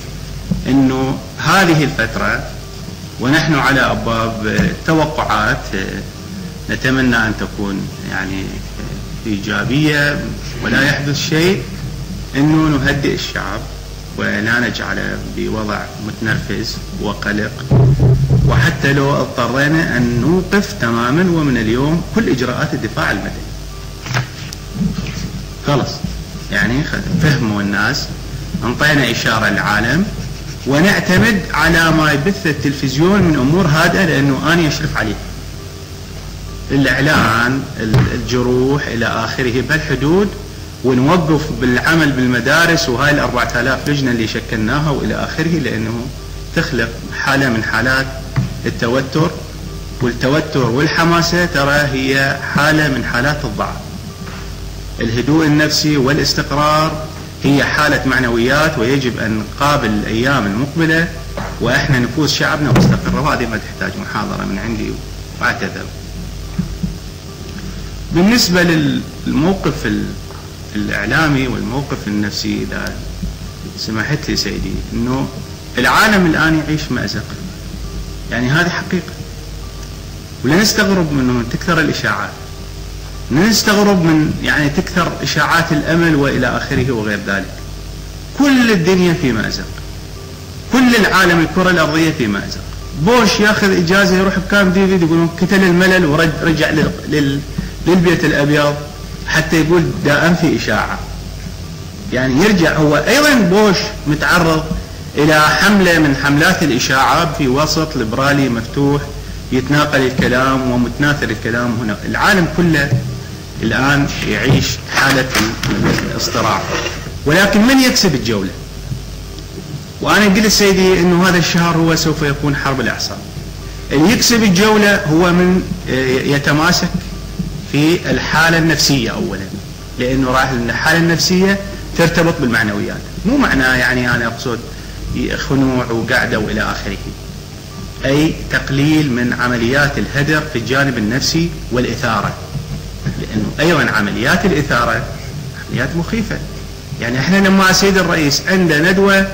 أنه هذه الفترة ونحن على أبواب توقعات نتمنى أن تكون يعني إيجابية ولا يحدث شيء، أنه نهدئ الشعب ولا نجعله بوضع متنرفز وقلق، وحتى لو اضطرينا أن نوقف تماما ومن اليوم كل إجراءات الدفاع المدني. خلص يعني فهموا الناس، انطينا إشارة للعالم، ونعتمد على ما يبث التلفزيون من أمور هادئة، لأنه أنا أشرف عليه. الإعلان، الجروح إلى آخره بهالحدود، ونوقف بالعمل بالمدارس وهاي ال 4000 لجنة اللي شكلناها وإلى آخره، لأنه تخلق حالة من حالات التوتر، والتوتر والحماسة ترى هي حالة من حالات الضعف. الهدوء النفسي والاستقرار هي حالة معنويات، ويجب أن نقابل الأيام المقبلة وإحنا نفوس شعبنا مستقرة، وهذه ما تحتاج محاضرة من عندي وأعتذر. بالنسبة للموقف الإعلامي والموقف النفسي، إذا سمحت لي سيدي، أنه العالم الآن يعيش مأزق، يعني هذه حقيقة، ولا نستغرب من تكثر الإشاعات، نستغرب من يعني تكثر إشاعات الأمل وإلى آخره وغير ذلك. كل الدنيا في مأزق، كل العالم الكرة الأرضية في مأزق. بوش ياخذ إجازة يروح بكامب ديفيد يقولون قتل الملل ورجع للبيت الأبيض حتى يقول دائم في إشاعة. يعني يرجع هو أيضا بوش متعرض إلى حملة من حملات الإشاعات في وسط ليبرالي مفتوح يتناقل الكلام ومتناثر الكلام. هنا العالم كله الآن يعيش حالة الاصطراع، ولكن من يكسب الجولة؟ وأنا قلت سيدي أنه هذا الشهر هو سوف يكون حرب الأعصاب. اللي يكسب الجولة هو من يتماسك في الحالة النفسية أولا، لأنه راح الحالة النفسية ترتبط بالمعنويات، مو معناه يعني أنا أقصد خنوع وقعدة وإلى آخره، أي تقليل من عمليات الهدر في الجانب النفسي والإثارة، لأنه أيضا عمليات الإثارة عمليات مخيفة. يعني احنا لما السيد الرئيس عنده ندوة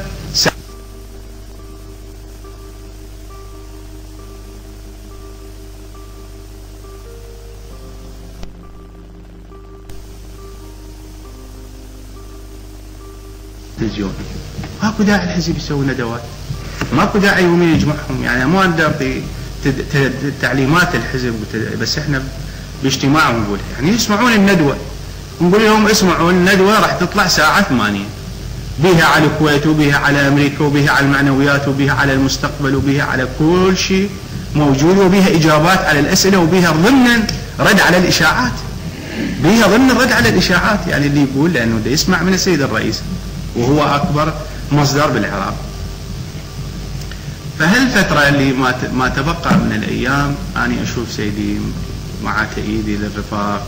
تلفزيون، ماكو داعي الحزب يسوي ندوات، ماكو داعي يومين يجمعهم. يعني ما نقدر تعليمات الحزب بس احنا باجتماع ونقول يعني يسمعون الندوة، نقول لهم اسمعوا الندوة راح تطلع الساعة 8، بها على الكويت وبها على أمريكا وبها على المعنويات وبها على المستقبل وبها على كل شيء موجود، وبها إجابات على الأسئلة، وبها ضمن رد على الإشاعات، بها ضمن الرد على الإشاعات. يعني اللي يقول لأنه ده يسمع من السيد الرئيس وهو أكبر مصدر بالعراق. فهالفترة اللي ما تبقى من الأيام أنا أشوف سيدي مع تأييدي للرفاق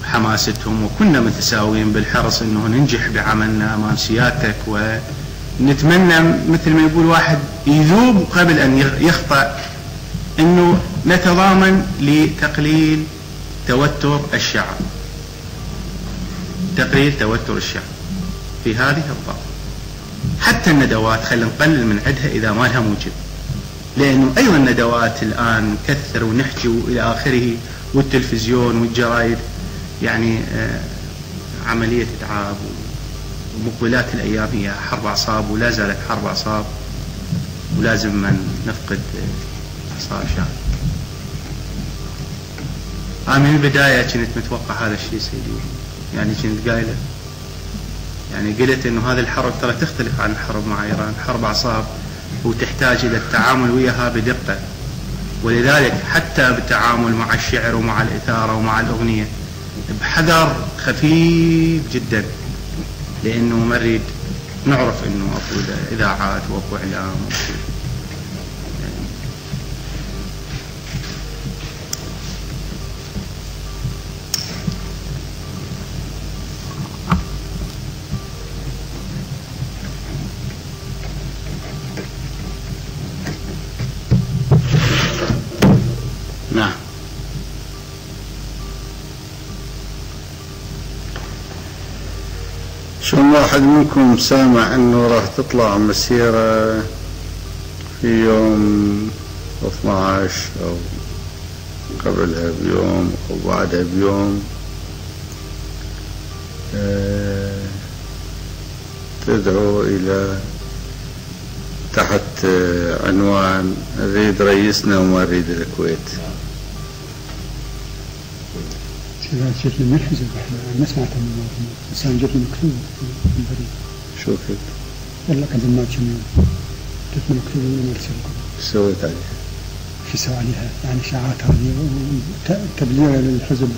حماستهم، وكنا متساويين بالحرص أنه ننجح بعملنا أمام سيادتك، ونتمنى مثل ما يقول واحد يذوب قبل أن يخطأ، أنه نتضامن لتقليل توتر الشعب، تقليل توتر الشعب في هذه الضغط. حتى الندوات خلينا نقلل من عدها إذا ما لها موجب، لأنه أيضا الندوات الآن نكثر ونحكي وإلى آخره، والتلفزيون والجرايد يعني عملية إتعاب، ومقبلات الأيام هي حرب أعصاب، ولا زالت حرب أعصاب، ولازم من نفقد أعصاب شعب. أنا من البداية كنت متوقع هذا الشيء سيدي، يعني كنت قايله، يعني قلت إنه هذه الحرب ترى تختلف عن الحرب مع إيران، حرب أعصاب وتحتاج إلى التعامل وياها بدقة، ولذلك حتى بالتعامل مع الشعر ومع الإثارة ومع الأغنية بحذر خفيف جدا، لأنه ما نريد نعرف إنه أكو إذاعات وأكو إعلام نعم. شو واحد منكم سامع انه راح تطلع مسيرة في يوم 12 او قبلها بيوم او بعدها بيوم، تدعو الى تحت عنوان نريد رئيسنا وما نريد الكويت. جت لي من الحزب، ما سمعت من المواطنين، بس انا جت لي مكتوب من البريد. شو كنت؟ والله قبل ما كم يوم جت لي مكتوب من مرسل. ايش سويت عليها؟ شو سوى عليها؟ يعني اشاعات هذه وتبليغ للحزب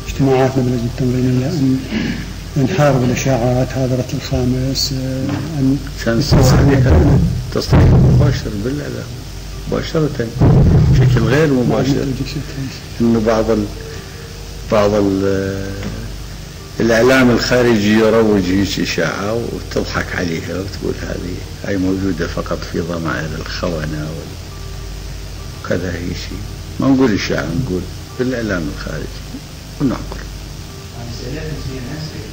اجتماعاتنا باللجنة التنظيمية أن نحارب الإشاعات هذرة الخامس، أن تصريح مباشر بالإعلام مباشرة بشكل غير مباشر، إنه بعض الإعلام الخارجي يروج هيك إشاعة وتضحك عليها وتقول هاي موجودة فقط في ضمائر الخونة وكذا. هي شيء ما نقول إشاعة، نقول بالإعلام الخارجي ونعقل. أنا سألت زين هسه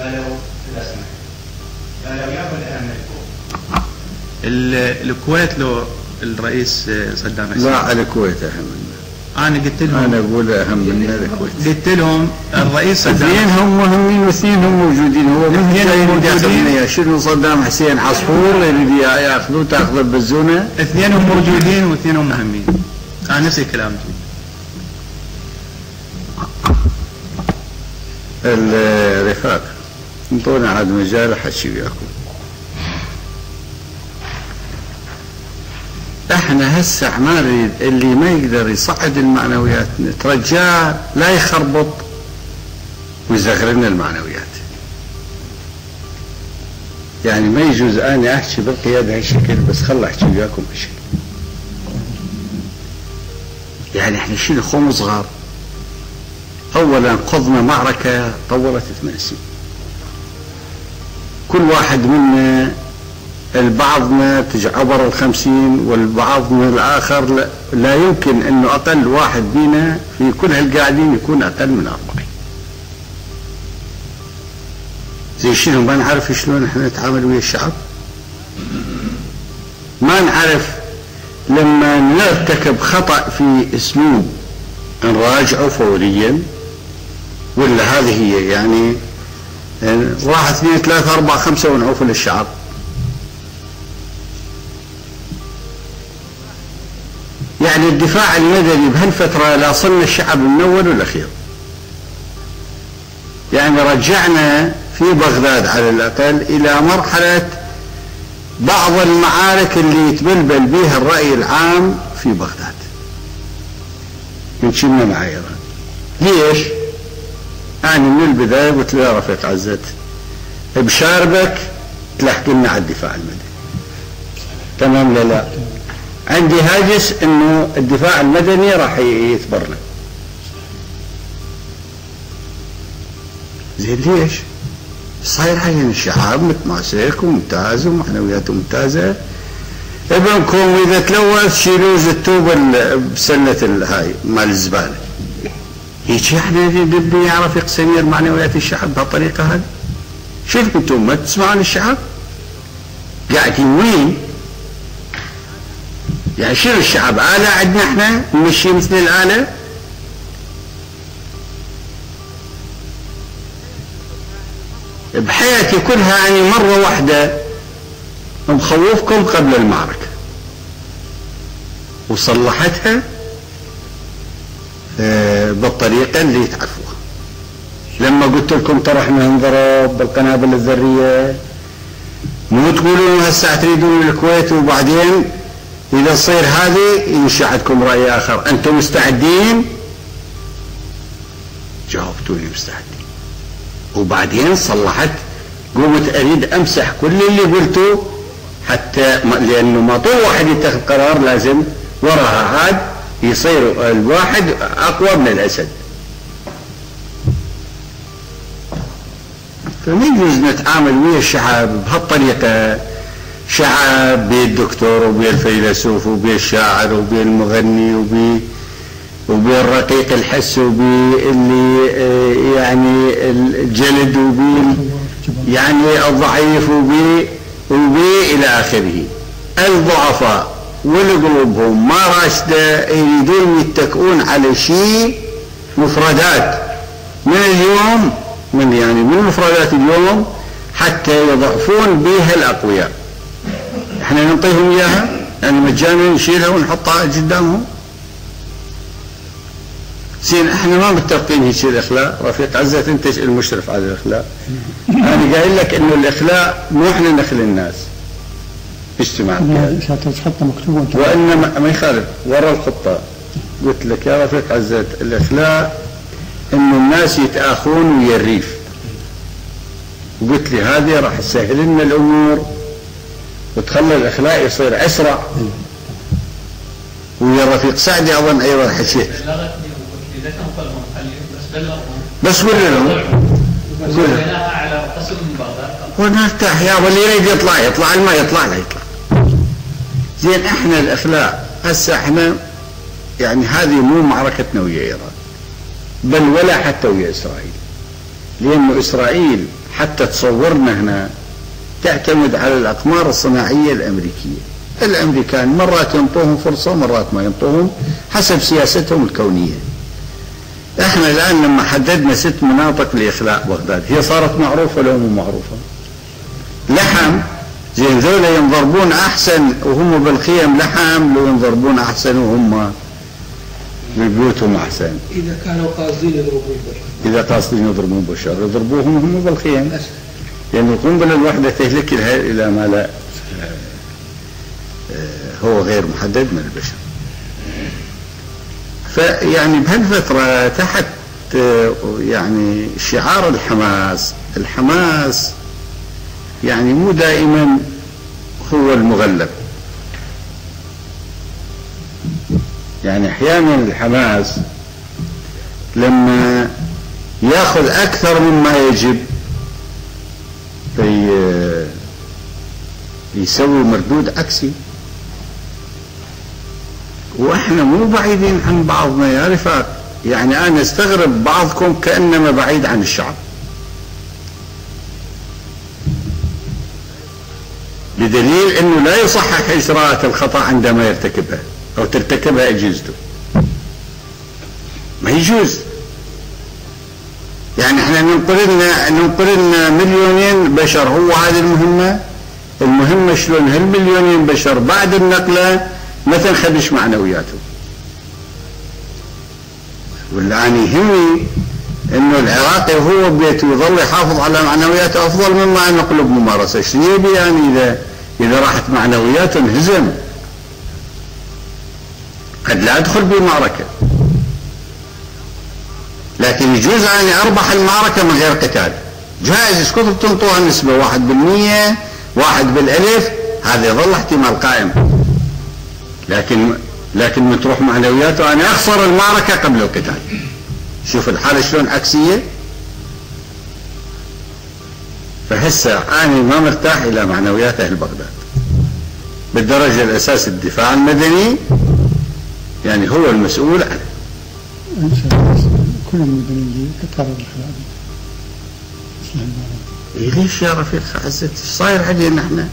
قالوا الأسماء قالوا يا الآن الكويت لو الرئيس صدام حسين. لا الكويت أهم منه. أنا قلت لهم أنا أقول أهم من الكويت. قلت لهم الرئيس صدام اثنين هم مهمين واثنين هم موجودين. هو من موجودين. شنو صدام حسين عصفور اللي ياخذوه تاخذ البزونه؟ اثنين هم موجودين واثنين هم مهمين. أنا نفس الكلام. الرفاق انطونا عاد مجال حكي وياكم. احنا هسه ما نريد اللي ما يقدر يصعد المعنويات نترجاه لا يخربط ويزغر لنا المعنويات. يعني ما يجوز اني احكي بالقياده هالشكل بس خل احكي وياكم بشكل. يعني احنا شيل خوم صغار. اولا قضنا معركه طولت 8 سنين. كل واحد منا البعضنا عبر 50 والبعض من الآخر لا يمكن أنه أقل واحد بينا في كل هالقاعدين يكون أقل من 40. زي شنو ما نعرف شلون احنا نتعامل ويا الشعب؟ ما نعرف لما نرتكب خطأ في أسلوب نراجعه فوريا، ولا هذه هي يعني 1 2 3 4 5 ونعوف للشعب. يعني الدفاع المدني بهالفترة لا صلنا الشعب من أول والأخير. يعني رجعنا في بغداد على الأقل إلى مرحلة بعض المعارك اللي يتبلبل بها الرأي العام في بغداد. نشمنا مع إيران. ليش؟ يعني من البداية قلت له يا رفيق عزت بشاربك تلحق لنا على الدفاع المدني. تمام لا لا. عندي هاجس انه الدفاع المدني راح يثبرنا. زين ليش؟ صاير عين الشعب متماسك وممتاز ومعنوياته ممتازه. ابنكم اذا تلوث شيلوا زتوه بسله هاي مال الزباله. هيك احنا نبي يعرف يقسم معنويات الشعب بهالطريقه هذه؟ شوف انتم ما تسمعون الشعب؟ قاعدين وين؟ يعني شنو الشعب آلة عندنا احنا نمشي مثل الآلة؟ بحياتي كلها أنا مرة واحدة مخوفكم قبل المعركة وصلحتها بالطريقة اللي تعرفوها. لما قلت لكم ترى احنا نضرب بالقنابل الذرية مو تقولون هسه تريدون الكويت وبعدين إذا تصير هذه ينشأ عندكم رأي آخر. أنتم مستعدين؟ جاوبتوني مستعدين. وبعدين صلحت قمت أريد أمسح كل اللي قلته حتى لأنه ما طول واحد يتخذ قرار لازم وراها عاد يصير الواحد أقوى من الأسد. فما يجوز نتعامل ويا الشعب بهالطريقة. شعب بيه الدكتور وبيه الفيلسوف وبيه الشاعر وبيه المغني وبيه الرقيق الحس وبيه اللي يعني الجلد وبيه يعني الضعيف وبيه إلى آخره. الضعفاء والقلوبهم ما راشدة يريدون يتكئون على شيء مفردات من اليوم من مفردات اليوم حتى يضعفون بها الأقوياء. احنا نعطيهم اياها يعني مجانا نشيلها ونحطها قدامهم. زين احنا ما متفقين هيك الاخلاق. رفيق عزت انت المشرف على الاخلاق. انا قايل لك انه الاخلاق مو احنا نخل الناس اجتماع وانما ما يخالف ورا الخطه. قلت لك يا رفيق عزت الاخلاق انه الناس يتآخون ويا الريف، وقلت لي هذه راح تسهل لنا الامور وتخلي الاخلاء يصير اسرع. ويا رفيق سعدي اظن ايضا حكيت. بس قول لهم على قسم من بغداد ونرتاح يا واللي يريد يطلع ما يطلع لا يطلع. زين احنا الاخلاء هسه احنا يعني هذه مو معركتنا ويا ايران بل ولا حتى ويا اسرائيل، لانه اسرائيل حتى تصورنا هنا تعتمد على الاقمار الصناعيه الامريكيه. الامريكان مرات ينطوهم فرصه مرات ما ينطوهم حسب سياستهم الكونيه. احنا الان لما حددنا 6 مناطق لاخلاء بغداد، هي صارت معروفه لو مو معروفه؟ لحم زين ذولا ينضربون احسن وهم بالخيم لحم لو ينضربون احسن وهم ببيوتهم احسن. اذا كانوا قاصدين يضربون بشر. اذا قاصدين يضربون بشر يضربوهم وهم بالخيم. يعني القنبله الواحده تهلك الى ما لا هو غير محدد من البشر. فيعني بهالفتره تحت يعني شعار الحماس يعني مو دائما هو المغلب. يعني احيانا الحماس لما ياخذ اكثر مما يجب يسوي مردود عكسي. واحنا مو بعيدين عن بعضنا يا رفاق، يعني انا استغرب بعضكم كانما بعيد عن الشعب، بدليل انه لا يصحح اجراءات الخطا عندما يرتكبها او ترتكبها اجهزته. ما يجوز. يعني احنا ننقل لنا مليونين بشر، هو هذه المهمه شلون هالمليونين بشر بعد النقله ما تنخدش معنوياتهم. واللي انا يهمني انه العراقي وهو ببيته يظل يحافظ على معنوياته افضل مما ان نقلب ممارسه. ايش يبي يعني اذا راحت معنوياته انهزم؟ قد لا ادخل بمعركه، لكن يجوز اني اربح المعركه من غير قتال. جائز اسكتوا تنطوها نسبه 1% 1%، هذا يظل احتمال قائم. لكن من تروح معنوياته انا اخسر المعركه قبل القتال. شوف الحاله شلون عكسيه. فهسه انا ما مرتاح الى معنويات اهل بغداد. بالدرجه الاساس الدفاع المدني يعني هو المسؤول عنه. كل المدنيين تقرر الخلاف. ليش يا رفيق عزت صاير علينا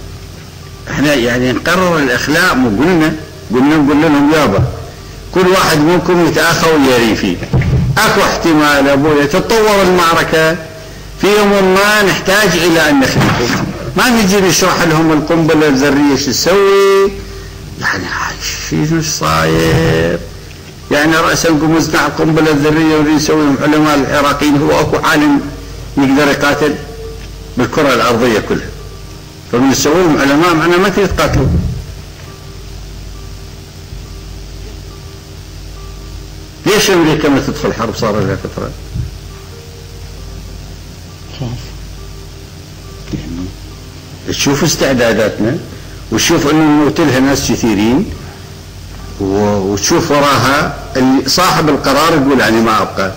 احنا يعني نقرر الاخلاء. مو نقول لهم يابا كل واحد منكم يتاخى ويري فيه. اكو احتمال ابويا تتطور المعركه في يوم ما نحتاج الى ان نخلفهم. ما نجي نشرح لهم القنبله الذريه شو تسوي، يعني شو صاير. يعني راسا نقوم نصنع القنبله الذريه واللي يسويهم علماء العراقيين. هو اكو عالم يقدر يقاتل بالكره الارضيه كلها، فمن يسويهم علماء معنا ما تريد تقاتلوا. ليش امريكا ما تدخل حرب؟ صار لها فتره خاف. تشوف استعداداتنا وتشوف انه نموت لها ناس كثيرين، وتشوف وراها اللي صاحب القرار يقول يعني ما ابقى،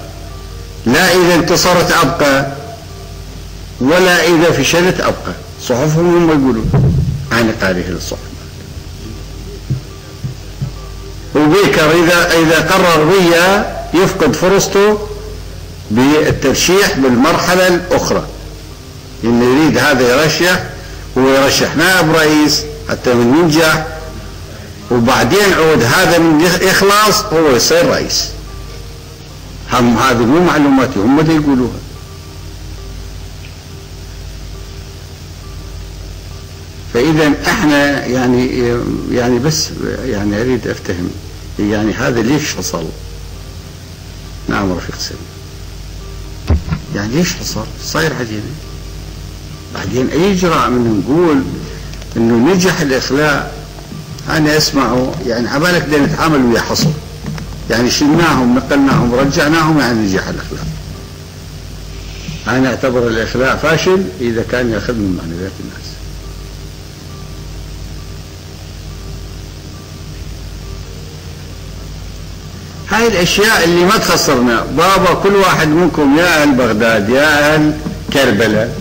لا اذا انتصرت ابقى ولا اذا فشلت ابقى. صحفهم هم يقولون انا قارئ للصحف. وبيكر اذا قرر ويا يفقد فرصته بالترشيح بالمرحله الاخرى، انه يريد هذا يرشح ويرشح نائب رئيس حتى من ينجح، وبعدين عود هذا من يخلص هو يصير رئيس. هذه مو معلوماتي، هم اللي يقولوها. فاذا احنا يعني بس يعني اريد افتهم يعني هذا ليش حصل. نعم رفيق سليم، يعني ليش حصل؟ صاير علينا. بعدين اي اجراء من نقول انه نجح الاخلاء، انا اسمعه يعني عبالك بدنا نتعامل ويا حصر. يعني شلناهم نقلناهم رجعناهم يعني نجح الإخلاء. أنا أعتبر الإخلاء فاشل إذا كان يأخذ من معنويات الناس. هاي الأشياء اللي ما تخسرنا بابا. كل واحد منكم يا أهل بغداد يا أهل كربلاء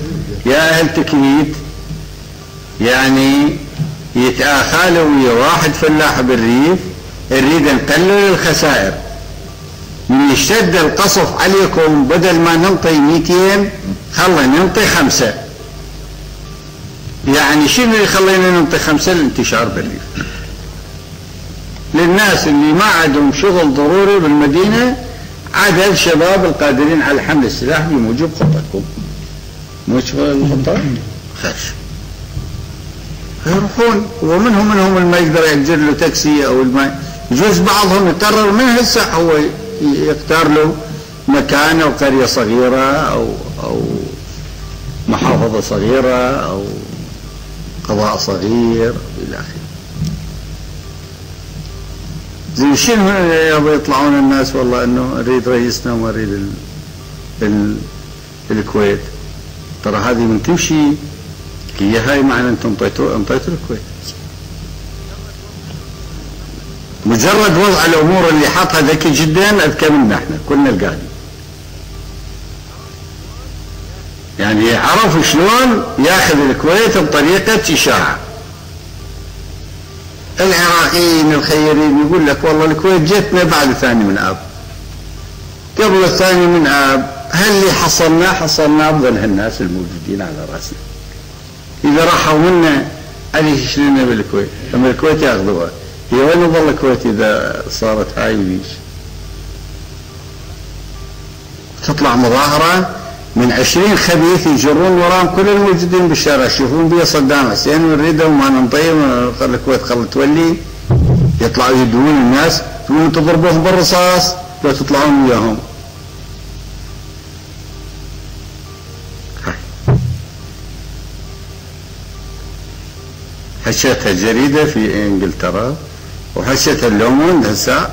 يا أهل تكريت يعني يتآخى ويا واحد فلاح بالريف نريد نقلل الخسائر. من يشتد القصف عليكم بدل ما ننطي 200 خلينا ننطي 5. يعني شنو اللي خلينا ننطي 5؟ الانتشار بالريف. للناس اللي ما عندهم شغل ضروري بالمدينة عدد شباب القادرين على حمل السلاح بموجب خطتكم. مو شغل الخطة خش يروحون. ومنهم اللي ما يقدر يأجر له تاكسي أو ما يجوز بعضهم يقرر من هسه هو يختار له مكان أو قرية صغيرة أو محافظة صغيرة أو قضاء صغير إلى آخره. زي شنو يبغى يطلعون الناس والله انه نريد رئيسنا وما نريد الكويت. ترى هذه من تمشي هي هاي معنى انتم انطيتوا الكويت. مجرد وضع الامور اللي حاطها ذكي جدا اذكى منا احنا كلنا القاعدين. يعني عرفوا شلون ياخذ الكويت بطريقه اشاعه. العراقيين الخيرين يقول لك والله الكويت جتنا بعد 2 من آب. قبل 2 من آب هل اللي حصلناه بظل هالناس الموجودين على راسنا. إذا راحوا منا عليه يشيلنا بالكويت. أما الكويت ياخذوها. هي وين ظل الكويت إذا صارت هاي وليش؟ تطلع مظاهرة من 20 خبيث يجرون وراهم كل الموجودين بالشارع يشوفون بيه صدام حسين ونريدهم ما ننطيه الكويت خلت تولي. يطلعوا يدعون الناس يقولون تضربوهم بالرصاص لا تطلعون وياهم. حشتها جريدة في انجلترا وحشتها اللوموند هسه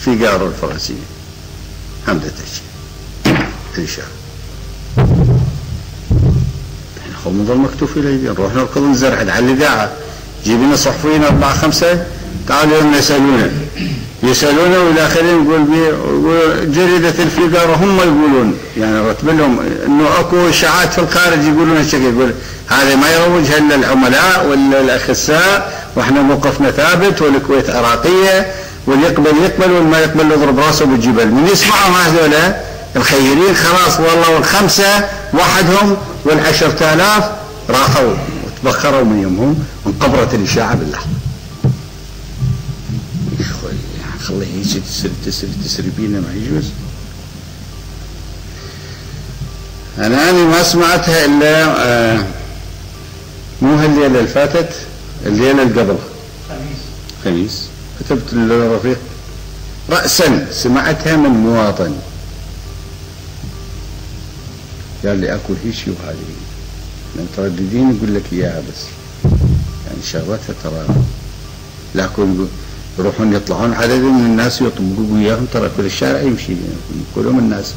في قارو الفرنسية. حمدة الإشارة. نظل مكتوب في الايدين. نروح نركض نزرعد على الاذاعه جيب لنا صحفيين 4 5 تعالوا لنا يسالونا والى اخره. نقول جريده الفيجارو هم يقولون يعني رتب لهم انه اكو اشاعات في الخارج يقولون هالشكل. يقول هذا ما يروجها الا العملاء ولا الاخساء واحنا موقفنا ثابت والكويت عراقيه واللي يقبل والما يقبل يضرب راسه بالجبل. من يسمعوا هذول الخيرين خلاص والله وال5 وحدهم وال10,000 راحوا وتبخروا من يومهم وانقبرت الإشاعة باللحظة. خليه يجي تسري بينا ما يجوز. أنا ما سمعتها إلا مو هالليلة اللي فاتت الليلة اللي قبل خميس كتبت للرفيق رأسا سمعتها من مواطن قال لي اكو هيشي وهذه مترددين يقول لك اياها بس يعني شغلتها ترى. لكن يروحون يطلعون عدد من الناس يطبقوا وياهم ترى كل الشارع يمشي كلهم الناس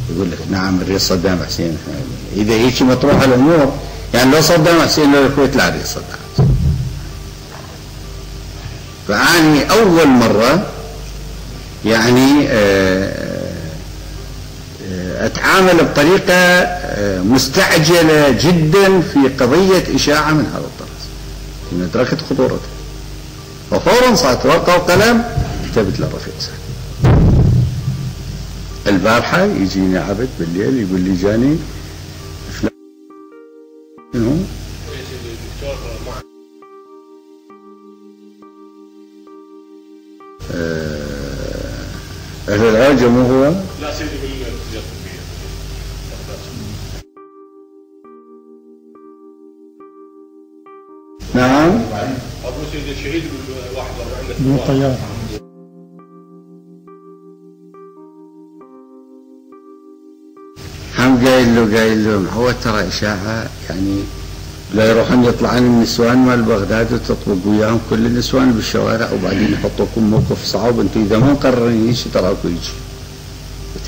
يقول لك نعم الرئيس صدام حسين. اذا هيك مطروحه الامور يعني لو صدام حسين لو الكويت لا الرئيس صدام حسين. فاني اول مره يعني اتعامل بطريقة مستعجلة جدا في قضية إشاعة من هذا الطرف لأن أدركت خطورتها. وفورا صارت ورقة وقلم كتبت للرفيق سعد. البارحة يجيني عبد بالليل يقول لي جاني فلان منهم أهل العاجة مو هو؟ لا سيدي نعم أبو سيد الشهيد يقول 41 طيار. هم قايل له هو ترى إشاعة يعني لا يروحون يطلعون النسوان مال بغداد وتطبق وياهم كل النسوان بالشوارع وبعدين يحطوكم موقف صعب انتم اذا ما مقررين شي تراكم يجي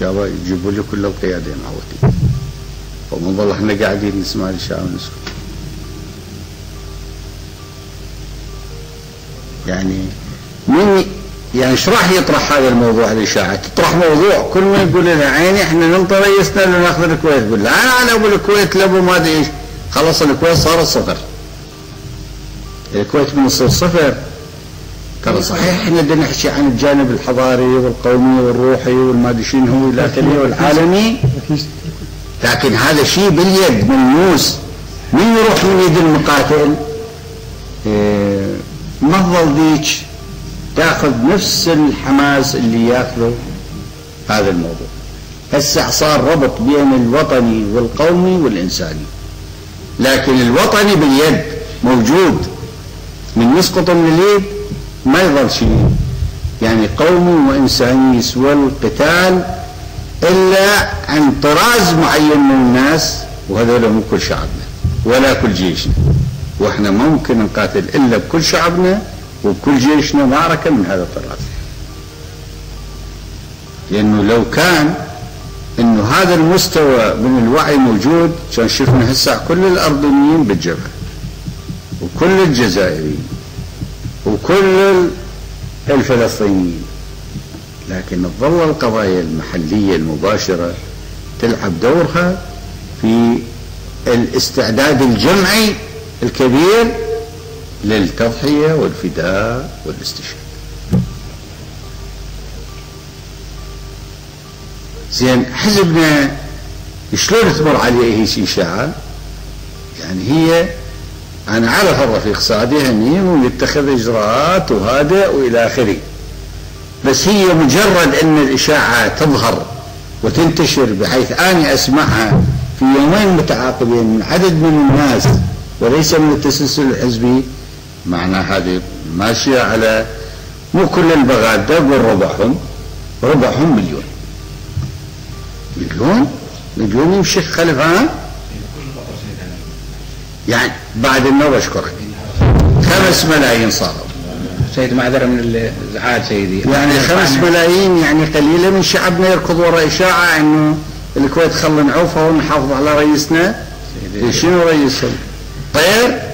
يابا يجيبوا لي كل القيادين عوتي ومنظل احنا قاعدين نسمع الاشاعه ونسكت. يعني من يعني ايش راح يطرح هذا الموضوع الاشاعه؟ تطرح موضوع كل ما يقول لنا عيني احنا ننطر رئيسنا لو ناخذ الكويت، يقول لا انا ابو الكويت لابو ما ادري ايش، خلص الكويت صارت صفر. الكويت من تصير صفر ترى صحيح احنا بدنا نحكي عن الجانب الحضاري والقومي والروحي والما ادري شنو والاكلي والعالمي، لكن هذا شيء باليد ملموس. من يروح من يد المقاتل ما تظل ذيك تاخذ نفس الحماس اللي ياخذه هذا الموضوع. هسه صار ربط بين الوطني والقومي والانساني، لكن الوطني باليد موجود، من يسقط من اليد ما يظل شيء. يعني قومي وانساني يسوى القتال الا عن طراز معين من الناس، وهذول مو كل شعبنا ولا كل جيشنا، واحنا ممكن نقاتل الا بكل شعبنا وبكل جيشنا معركه من هذا الطراز. لانه لو كان انه هذا المستوى من الوعي موجود كان شفنا هسه كل الاردنيين بالجبهه وكل الجزائريين وكل الفلسطينيين، لكن تظل القضايا المحليه المباشره تلعب دورها في الاستعداد الجمعي الكبير للتضحيه والفداء والاستشهاد. زين حزبنا شلون تمر عليه هيك اشاعه؟ يعني هي انا اعرف الرفيق سعدي هني ويتخذ اجراءات وهذا والى اخره، بس هي مجرد ان الاشاعه تظهر وتنتشر بحيث اني اسمعها في يومين متعاقبين من عدد من الناس وليس من التسلسل الحزبي، معناه هذه ماشيه على مو كل البغادة، قول ربعهم مليون يمشي خلفها. يعني بعد النوبة اشكرك 5 ملايين صاروا. سيد معذرة من الازعاج سيدي، يعني 5 ملايين يعني قليلة من شعبنا يركض وراء اشاعة انه الكويت خلنا نعوفها ونحافظ على رئيسنا. شنو رئيسهم؟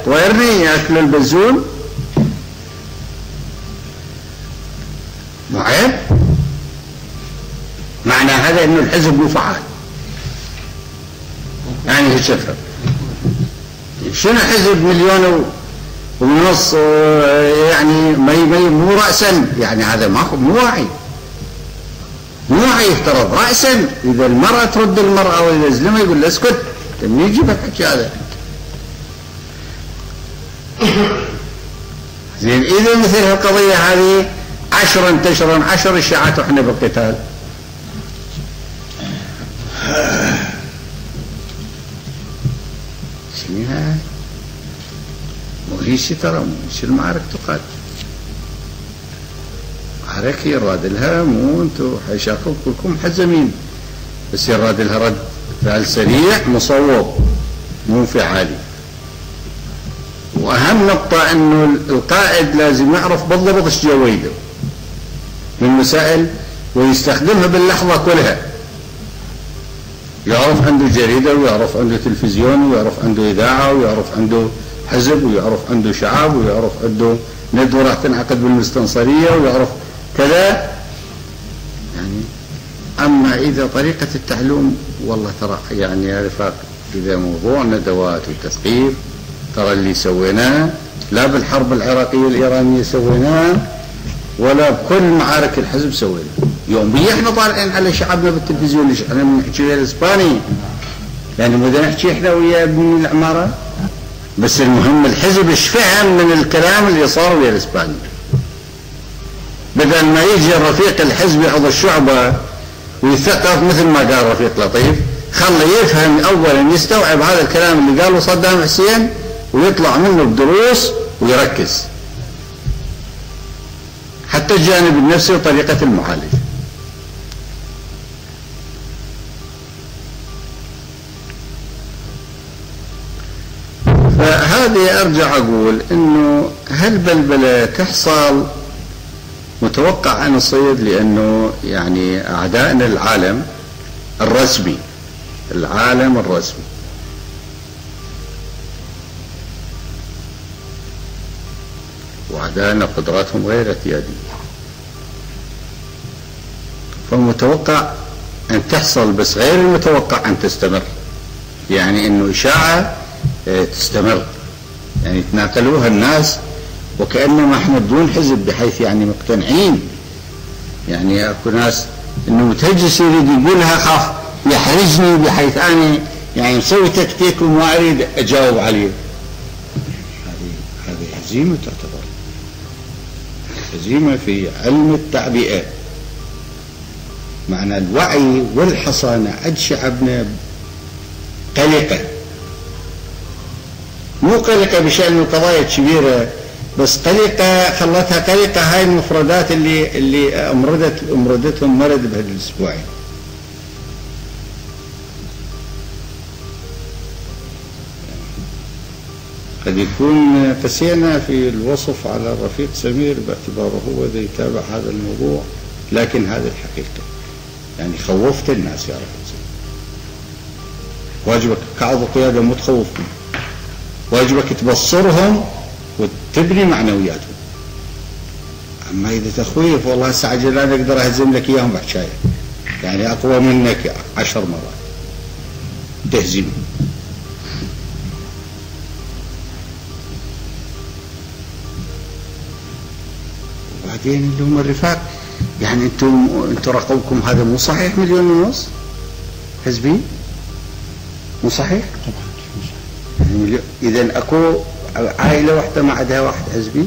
طيرني ياكل البزون؟ مو عيب؟ معنى هذا انه الحزب مو فعال. يعني هيك افهم. شنو حزب 1.5 مليون يعني مو رأسا، يعني هذا مو واعي. مو واعي يفترض رأسا. اذا المرأة ترد المرأة واذا زلمة يقول له اسكت، منين يجيب الحكي هذا؟ زين اذا مثل هالقضية هذه 10 انتشرن 10 اشاعات واحنا بالقتال. شنو هاي؟ مو هي شي ترى، مو شي المعارك تقاتل. معركة يراد لها مو انتم حيشاكم كلكم حزمين، بس يراد لها رد فعل سريع مصوب مو انفعالي. واهم نقطة انه القائد لازم يعرف بالضبط ايش جويده من مسائل ويستخدمها باللحظة كلها. يعرف عنده جريدة ويعرف عنده تلفزيون ويعرف عنده إذاعة ويعرف عنده حزب ويعرف عنده شعب ويعرف عنده ندوة راح تنعقد بالمستنصرية ويعرف كذا. يعني أما إذا طريقة التعلم والله ترى يعني يا رفاق إذا موضوع ندوات وتثقيف ترى اللي سويناه لا بالحرب العراقية الإيرانية سويناه ولا بكل معارك الحزب سويناه. يوميا احنا طالعين على شعبنا بالتلفزيون، ليش احنا بنحكي ويا الاسباني؟ يعني بدنا نحكي احنا ويا ابن العماره؟ بس المهم الحزب ايش فهم من الكلام اللي صار ويا الاسباني. بدل ما يجي الرفيق الحزبي عضو الشعبه ويثقف مثل ما قال رفيق لطيف، خليه يفهم اولا يستوعب هذا الكلام اللي قاله صدام حسين ويطلع منه بدروس ويركز. حتى الجانب النفسي وطريقه المعالجه. هذه أرجع أقول إنه هالبلبلة تحصل متوقع أن تصير، لأنه يعني أعدائنا العالم الرسمي وأعدائنا قدراتهم غير اعتيادية، فمتوقع أن تحصل، بس غير المتوقع أن تستمر. يعني إنه إشاعة تستمر، يعني يتناقلوها الناس وكأنما احنا بدون حزب، بحيث يعني مقتنعين. يعني اكو ناس انه متهجس يريد يقولها خاف يحرجني، بحيث انا يعني مسوي تكتيك وما اريد اجاوب عليه. هذه هزيمة تعتبر هزيمة في علم التعبئة. معنى الوعي والحصانة عند شعبنا قلقة، مو قلقة بشأن القضايا الكبيرة، بس قلقة خلتها قلقة هاي المفردات اللي أمردتهم مرض بهذا الأسبوعين. قد يكون قسينا في الوصف على الرفيق سمير باعتباره هو ذي يتابع هذا الموضوع، لكن هذه الحقيقة. يعني خوفت الناس يا رفيق سمير. واجبك كعضو قيادة مو تخوفهم، واجبك تبصرهم وتبني معنوياتهم. اما اذا تخويف والله هسه عجلان اقدر اهزم لك اياهم بحشايه، يعني اقوى منك 10 مرات تهزمه. وبعدين اللي هم الرفاق، يعني انتم رقمكم هذا مو صحيح 1.5 مليون حزبي، مو صحيح؟ يعني اذا اكو عائلة واحدة ما عندها واحد حزبي،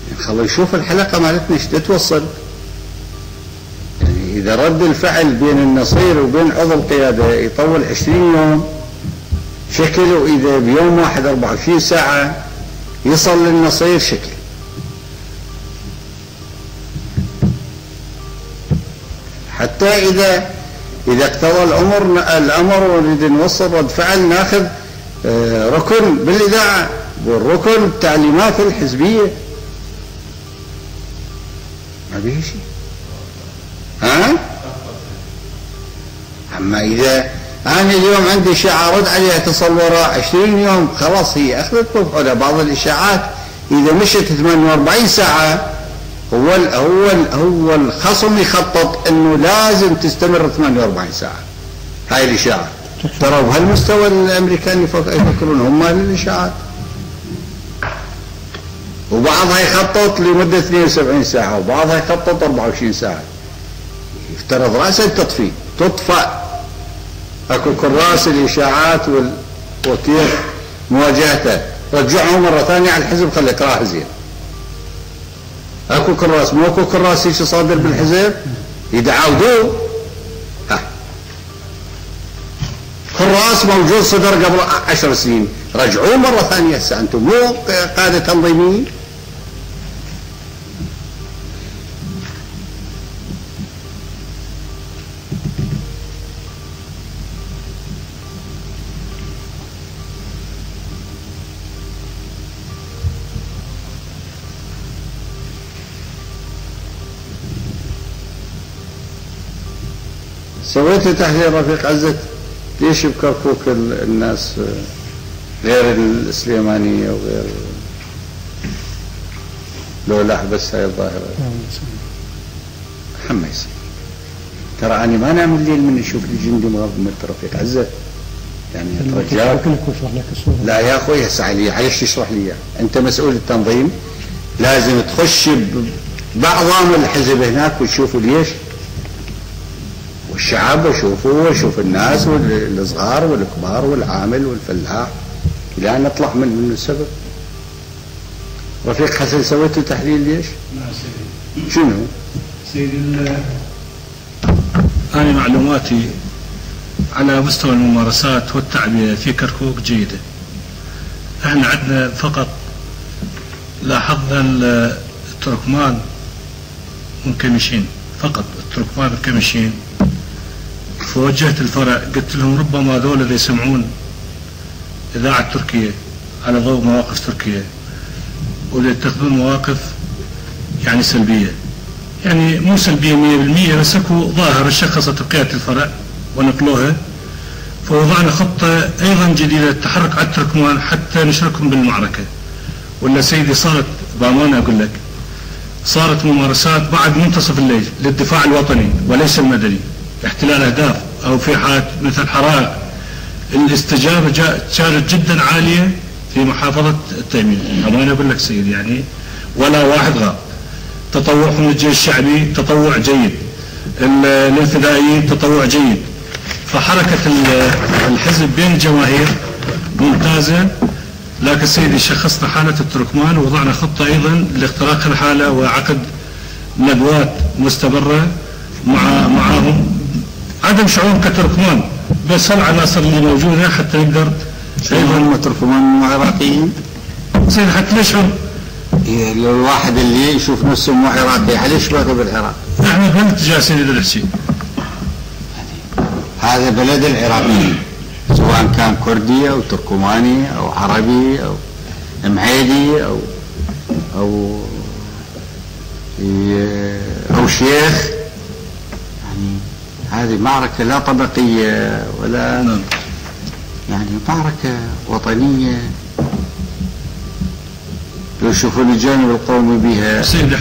يعني خلوا يشوف الحلقة مالتنا ايش تتوصل. يعني إذا رد الفعل بين النصير وبين عضو القيادة يطول 20 يوم شكل، وإذا بيوم واحد 24 ساعة يصل للنصير شكل. حتى إذا اقتضى الأمر ونريد نوصل رد فعل، ناخذ ركن بالإذاعة والركن التعليمات الحزبية، ما بيه شيء. أما إذا أنا اليوم عندي إشاعة رد عليها تصورها 20 يوم، خلاص هي أخذت مفعولها. بعض الإشاعات إذا مشت 48 ساعة هو الخصم يخطط إنه لازم تستمر 48 ساعة هاي الإشاعة. ترى بهالمستوى الامريكان يفكرون هم للاشاعات، وبعضها يخطط لمده 72 ساعه وبعضها يخطط 24 ساعه. يفترض راسا تطفأ اكو كراس الاشاعات وكيف مواجهته، رجعهم مره ثانيه على الحزب، خلي اقراها زين. اكو كراس، مو اكو كراس هيك صادر بالحزب يدعودوه. كراس موجود صدر قبل 10 سنين، رجعوه مرة ثانية. هسه أنتم مو قادة تنظيميين. سويت تحليل رفيق عزت، ليش بكركوك الناس غير السليمانية وغير لولاح بس هاي الظاهرة حميس؟ ترى أنا ما نعمل الليل من نشوف الجندي مغمض رفيق عزت، يعني رجال. لا يا أخوي هسه علي عايش تشرح لي إياه. أنت مسؤول التنظيم، لازم تخش بأعظام الحزب هناك وتشوفوا ليش، والشعب وشوف الناس والصغار والكبار والعامل والفلاح، إلى أن نطلع من السبب. رفيق حسن سويتوا تحليل ليش؟ نعم سيدي. شنو؟ سيدي أنا معلوماتي على مستوى الممارسات والتعبئة في كركوك جيدة. احنا عندنا فقط لاحظنا التركمان منكمشين، فقط التركمان منكمشين. فوجهت الفرع قلت لهم ربما ذول اللي يسمعون إذاعة تركيا على ضوء مواقف تركيا، ويتخذون مواقف يعني سلبية، يعني مو سلبية 100%، بس اكو ظاهرة شخصت قيادة الفرع ونقلوها. فوضعنا خطة أيضا جديدة للتحرك على التركمان حتى نشاركهم بالمعركة. ولا سيدي صارت بأمانة أقول لك صارت ممارسات بعد منتصف الليل للدفاع الوطني وليس المدني، احتلال أهداف أو في حالات مثل حرائق. الاستجابة كانت جدا عالية في محافظة التيمية، أمانة أقول لك سيدي، يعني ولا واحد غاب. تطوعهم للجيش الشعبي تطوع جيد، الفدائيين تطوع جيد. فحركة الحزب بين الجماهير ممتازة. لكن سيدي شخصنا حالة التركمان ووضعنا خطة أيضا لاختراق الحالة وعقد ندوات مستمرة معهم. عدم شعور كتركمان، بس هالعناصر اللي موجودة حتى نقدر أيضا هم تركمان مو عراقيين. سيدي حتى نشعر لو الواحد اللي يشوف نفسه مو عراقي ليش باقي بالعراق؟ احنا بهالاتجاه سيدي الحسين. هذا بلد العراقيين سواء كان كردي او تركماني او عربي او معيدي او شيخ، يعني هذه معركة لا طبقية ولا يعني معركة وطنية يشوفون الجانب القومي بها سيد.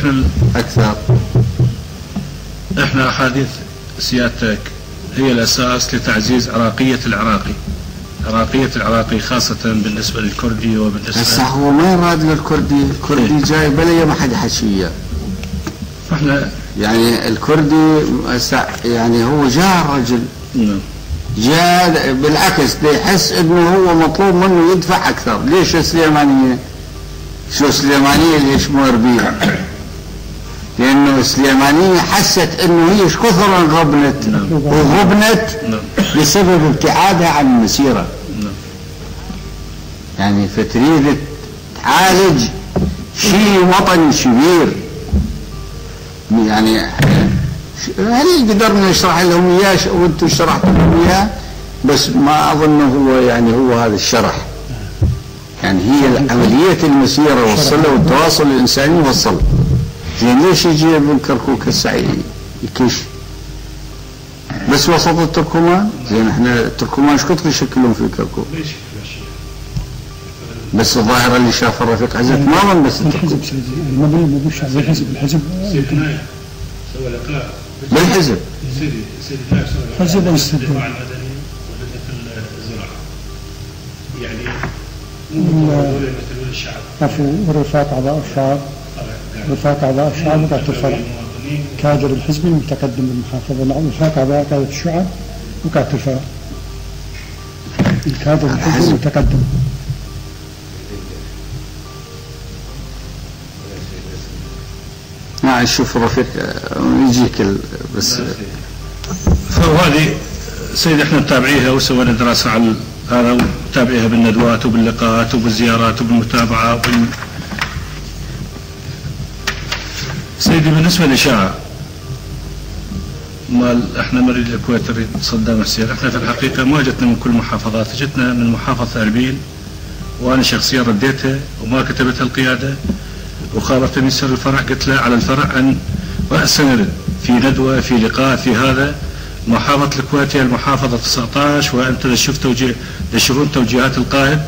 اكثر احنا احاديث سيادتك هي الاساس لتعزيز عراقية العراقي خاصة بالنسبة للكردي وبالنسبة هسه هو ما يراد للكردي، الكردي جاي بلا ما حد حشيه. فاحنا يعني الكردي يعني هو جاء الرجل جاء بالعكس بيحس انه هو مطلوب منه يدفع اكثر. ليش السليمانية؟ شو السليمانية ليش مو اربيع؟ لانه السليمانية حست انه هي كثر انغبنت وغبنت بسبب ابتعادها عن المسيرة. يعني فتريد تعالج شيء وطني كبير. يعني هل قدرنا نشرح لهم اياه وانتم شرحتوا لهم اياه؟ بس ما اظن هو يعني هو هذا الشرح. يعني هي عملية المسيرة وصلها والتواصل الانساني وصل. زين ليش يجي ابن كركوك هسه يكش؟ بس وسط التركمان. زين احنا التركمان ايش كثر يشكلون في كركوك؟ بس الظاهرة اللي شاف الرفيق عزت ما من بس الحزب سيدي ما مش عزيز الحزب سوى لقاء بالحزب سيدي نايف سوى حزب الدفاع المدني ولجنة الزراعة، يعني مو يمثلون الشعب. عفوا ورفاق أعضاء الشعب، رفاق أعضاء الشعب وقاعة الفرع، كادر الحزب المتقدم بالمحافظة، نعم رفاق أعضاء قادة الشعب وقاعة الفرع، الكادر الحزب المتقدم. ما نشوف رفيق يجيك بس. فهذه سيد احنا متابعيها وسوينا دراسة على هذا ومتابعيها بالندوات وباللقاءات وبالزيارات وبالمتابعة سيدي بالنسبة للإشاعة احنا مريض الكويت نريد صدام حسين. احنا في الحقيقة ما جتنا من كل المحافظات، جتنا من محافظة أربيل وانا شخصيا رديتها وما كتبتها القيادة وخابرتني سر الفرع. قلت له على الفرع ان رأسا نرد في ندوة في لقاء في هذا. محافظة الكويت هي المحافظة 19 وانت تشوفون توجيهات القائد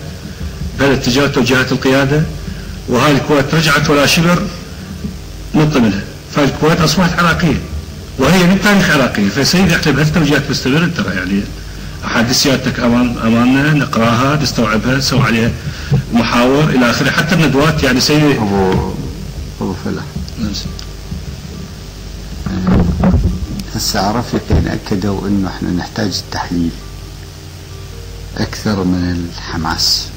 باتجاه توجيهات القيادة، وهاي الكويت رجعت ولا شبر نط منها. فالكويت اصبحت عراقية وهي من تاريخ عراقية. فسيدي احنا بهالتوجيهات مستمر ترى، يعني احاديث سيادتك امامنا نقراها نستوعبها نسوي عليها محاور الى اخره، حتى الندوات يعني سيدي. ابو فلاح هسه رفيقين اكدوا انه احنا نحتاج التحليل اكثر من الحماس.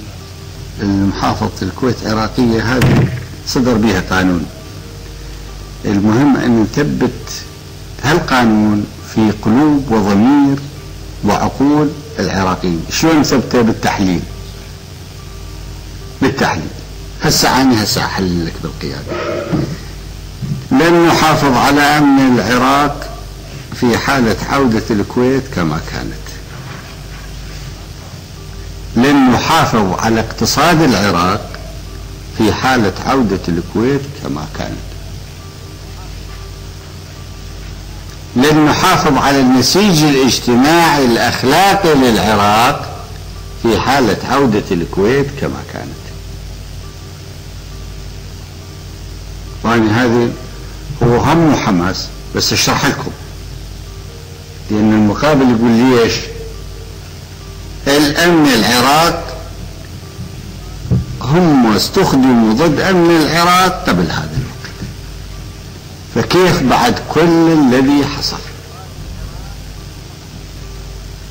المحافظة الكويت عراقية هذه صدر بها قانون، المهم ان نثبت هالقانون في قلوب وضمير وعقول العراقيين. شلون نثبته؟ بالتحليل. هسه احلل لك بالقيادة. لن نحافظ على امن العراق في حالة عودة الكويت كما كانت. لن نحافظ على اقتصاد العراق في حالة عودة الكويت كما كانت، لن نحافظ على النسيج الاجتماعي الأخلاقي للعراق في حالة عودة الكويت كما كانت. وأنا هذا هو هم حماس، بس اشرح لكم، لأن المقابل يقول ليش الأمن العراق هم استخدموا ضد أمن العراق قبل هذا الوقت، فكيف بعد كل الذي حصل؟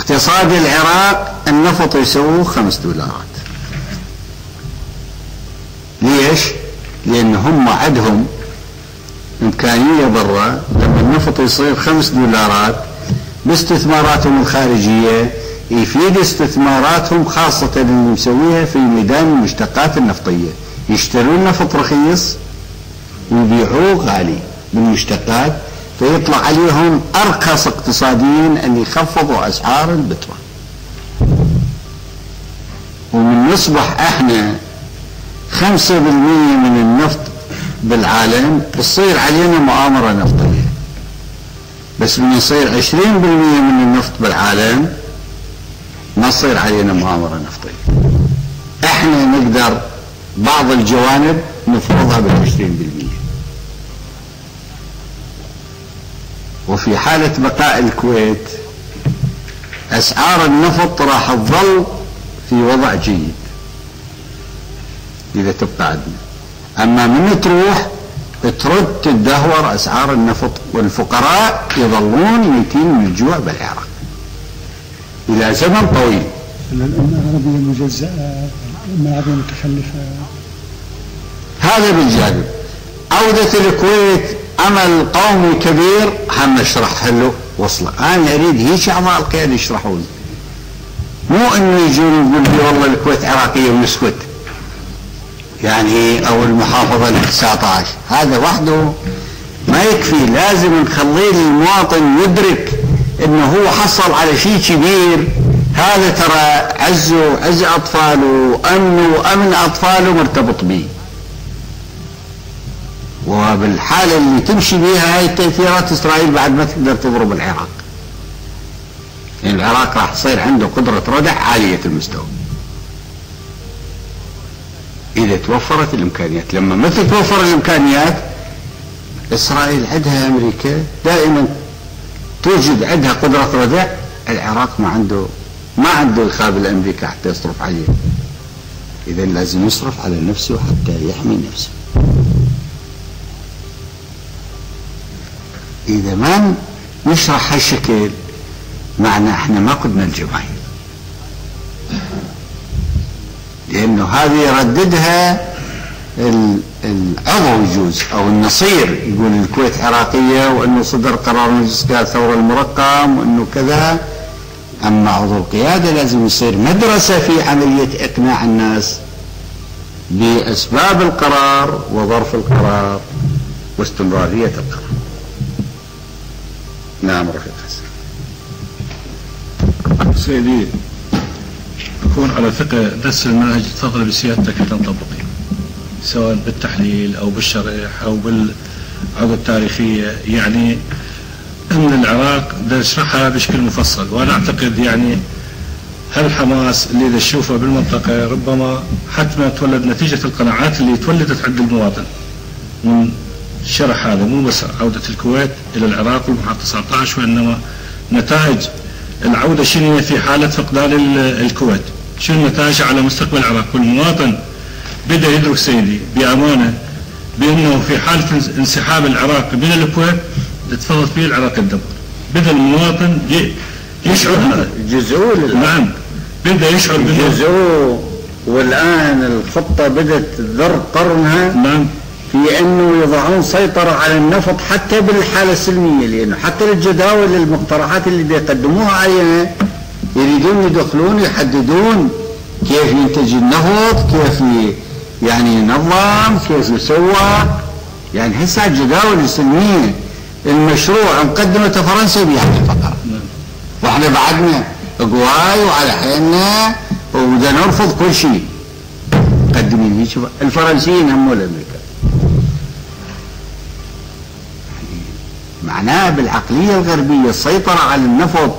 اقتصاد العراق النفط يسوي $5. ليش؟ لأن هم عندهم إمكانية برا لما النفط يصير $5 باستثماراتهم الخارجية يفيد استثماراتهم، خاصة اللي مسويها في ميدان المشتقات النفطية، يشترون نفط رخيص ويبيعوه غالي بالمشتقات، فيطلع عليهم أرخص اقتصاديا أن يخفضوا أسعار البترول. ومن نصبح احنا 5% من النفط بالعالم تصير علينا مؤامرة نفطية، بس من يصير 20% من النفط بالعالم ما تصير علينا مؤامرة نفطية. احنا نقدر بعض الجوانب نفرضها ب20%. وفي حالة بقاء الكويت أسعار النفط راح تظل في وضع جيد إذا تبقى عندنا، أما من تروح ترد تدهور أسعار النفط والفقراء يظلون ميتين من الجوع بالعراق إلى زمن طويل. العربية المجزأة، الملاعب المتخلفة، هذا بالجانب. عودة الكويت عمل قومي كبير هم اشرح له وصله. أنا أريد هيك أعضاء القيادة يشرحون، مو إنه يجون يقول لي والله الكويت عراقية ونسكت يعني، أو المحافظة ال19. هذا وحده ما يكفي، لازم نخليه المواطن يدرك إنه هو حصل على شيء كبير. هذا ترى عزه عز أطفاله، أمنه وأمن أطفاله مرتبط به، وبالحالة اللي تمشي بها هاي التأثيرات إسرائيل بعد ما تقدر تضرب العراق. يعني العراق راح تصير عنده قدرة ردع عالية المستوى إذا توفرت الإمكانيات. لما ما تتوفر الإمكانيات، إسرائيل عندها أمريكا دائما توجد عندها قدرة ردع، العراق ما عنده يقابل أمريكا حتى يصرف عليه. إذا لازم يصرف على نفسه حتى يحمي نفسه. إذا ما نشرح هالشكل معنى احنا ما قدنا الجماهير، لأنه هذه يرددها العضو يجوز أو النصير، يقول الكويت عراقية وأنه صدر قرار مجلس الثورة المرقم وأنه كذا. أما عضو القيادة لازم يصير مدرسة في عملية إقناع الناس بأسباب القرار وظرف القرار واستمرارية القرار. نعم رفيق حسن. سيدي، أكون على ثقة درس المنهج تفضل بسيادتك حتى نطبقه، سواء بالتحليل أو بالشرح أو بالعودة التاريخية. يعني أمن العراق دا نشرحها بشكل مفصل، وأنا أعتقد يعني هالحماس اللي دا نشوفه بالمنطقة ربما حتما تولد نتيجة القناعات اللي تولدت عند المواطن من الشرح هذا، مو بس عودة الكويت إلى العراق والمحطة 19، وإنما نتائج العودة شنو في حالة فقدان الكويت، شنو النتائج على مستقبل العراق. والمواطن بدأ يدرك سيدي بأمانة بأنه في حالة انسحاب العراق من الكويت تفضل فيه العراق الدمار. بدأ المواطن يشعر نعم، بدأ يشعر جزء. والآن الخطة بدأت تذر قرنها نعم في أنه يضعون سيطرة على النفط حتى بالحالة السلمية، لأنه حتى الجداول المقترحات اللي يقدموها علينا يريدون يدخلون يحددون كيف ينتج النفط، كيف يعني ينظم، كيف يسوى. يعني هسه الجداول السلمية المشروع مقدمة فرنسا بهذه الفقرة، واحنا بعدنا قواي وعلى حيلنا وبدنا نرفض كل شيء. مقدمين هيك الفرنسيين هم والامريكان. معناها بالعقلية الغربية السيطرة على النفط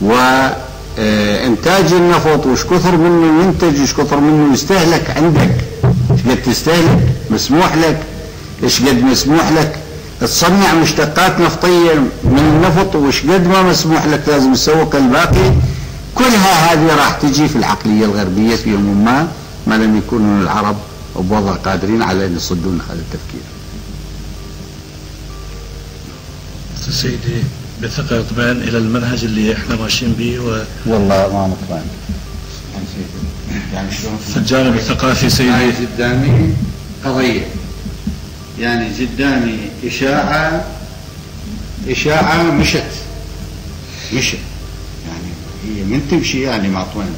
وإنتاج النفط وش كثر منه ينتج وش كثر منه يستهلك عندك، ايش قد تستهلك مسموح لك، ايش قد مسموح لك تصنع مشتقات نفطية من النفط وش قد ما مسموح لك لازم تسوق الباقي. كلها هذه راح تجي في العقلية الغربية في يوم ما لم يكونوا العرب بوضع قادرين على أن يصدون هذا التفكير. سيدي بثقة يطمئن إلى المنهج اللي احنا ماشيين به والله ما مطمئن. يعني شلون؟ في الجانب الثقافي سيدي قدامي قضية، يعني قدامي إشاعة مشت يعني هي من تمشي يعني ما اطمئن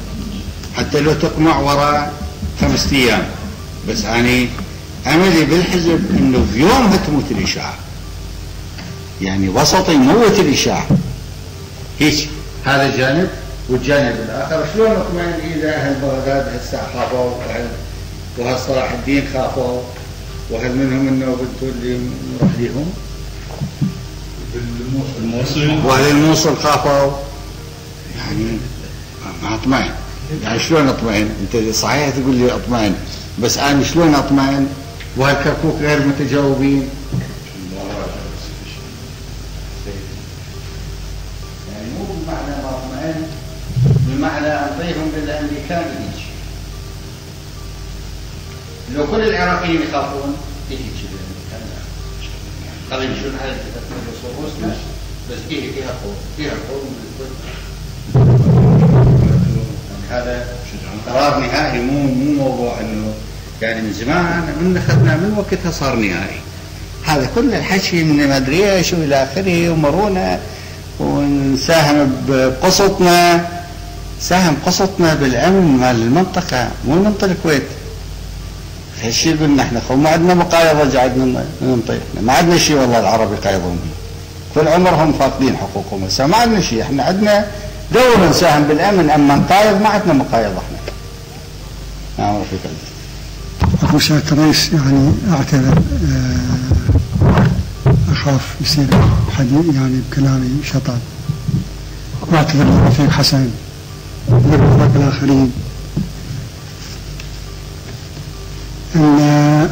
حتى لو تقمع وراء 5 أيام، بس يعني أملي بالحزب إنه في يوم تموت الإشاعة، يعني وسط يموت الإشاعة هيك. هذا جانب، والجانب الآخر شلون نطمئن إذا أهل بغداد هسه خافوا وهل صلاح الدين خافوا وهل منهم إنه بنتوا اللي نروح لهم بالموصل وهل الموصل خافوا، يعني ما أطمئن. يعني شلون أطمئن؟ أنت صحيح تقول لي أطمئن، بس أنا شلون أطمئن وهالكركوك غير متجاوبين؟ يعني مو بمعنى ما أطمئن، بمعنى أنطيهم للأمريكان هيك. لو كل العراقيين يخافون هيك الأمريكان قبل شلون على رؤوسنا، بس فيها خوف هذا قرار نهائي، مو موضوع انه يعني من زمان من اخذنا من وقتها صار نهائي. هذا كل الحكي من ما ادري ايش والى اخره، ومرونا ونساهم بقسطنا، ساهم قسطنا بالامن مال المنطقه مو منطقه الكويت. هالشيء اللي قلنا احنا ما عندنا مقايضه قاعدين ننطي، ما عندنا شيء والله العرب يقايضون به، كل عمرهم فاقدين حقوقهم، بس ما عندنا شيء، احنا عندنا دور نساهم بالامن، اما نقايض ما عندنا مقايضه احنا. نعم رفيق عزيز. أخو سيادة الرئيس، يعني أعتذر، أخاف يصير حديث يعني بكلامي شطط، وأعتذر للرفيق حسن والرفاق الآخرين. أنا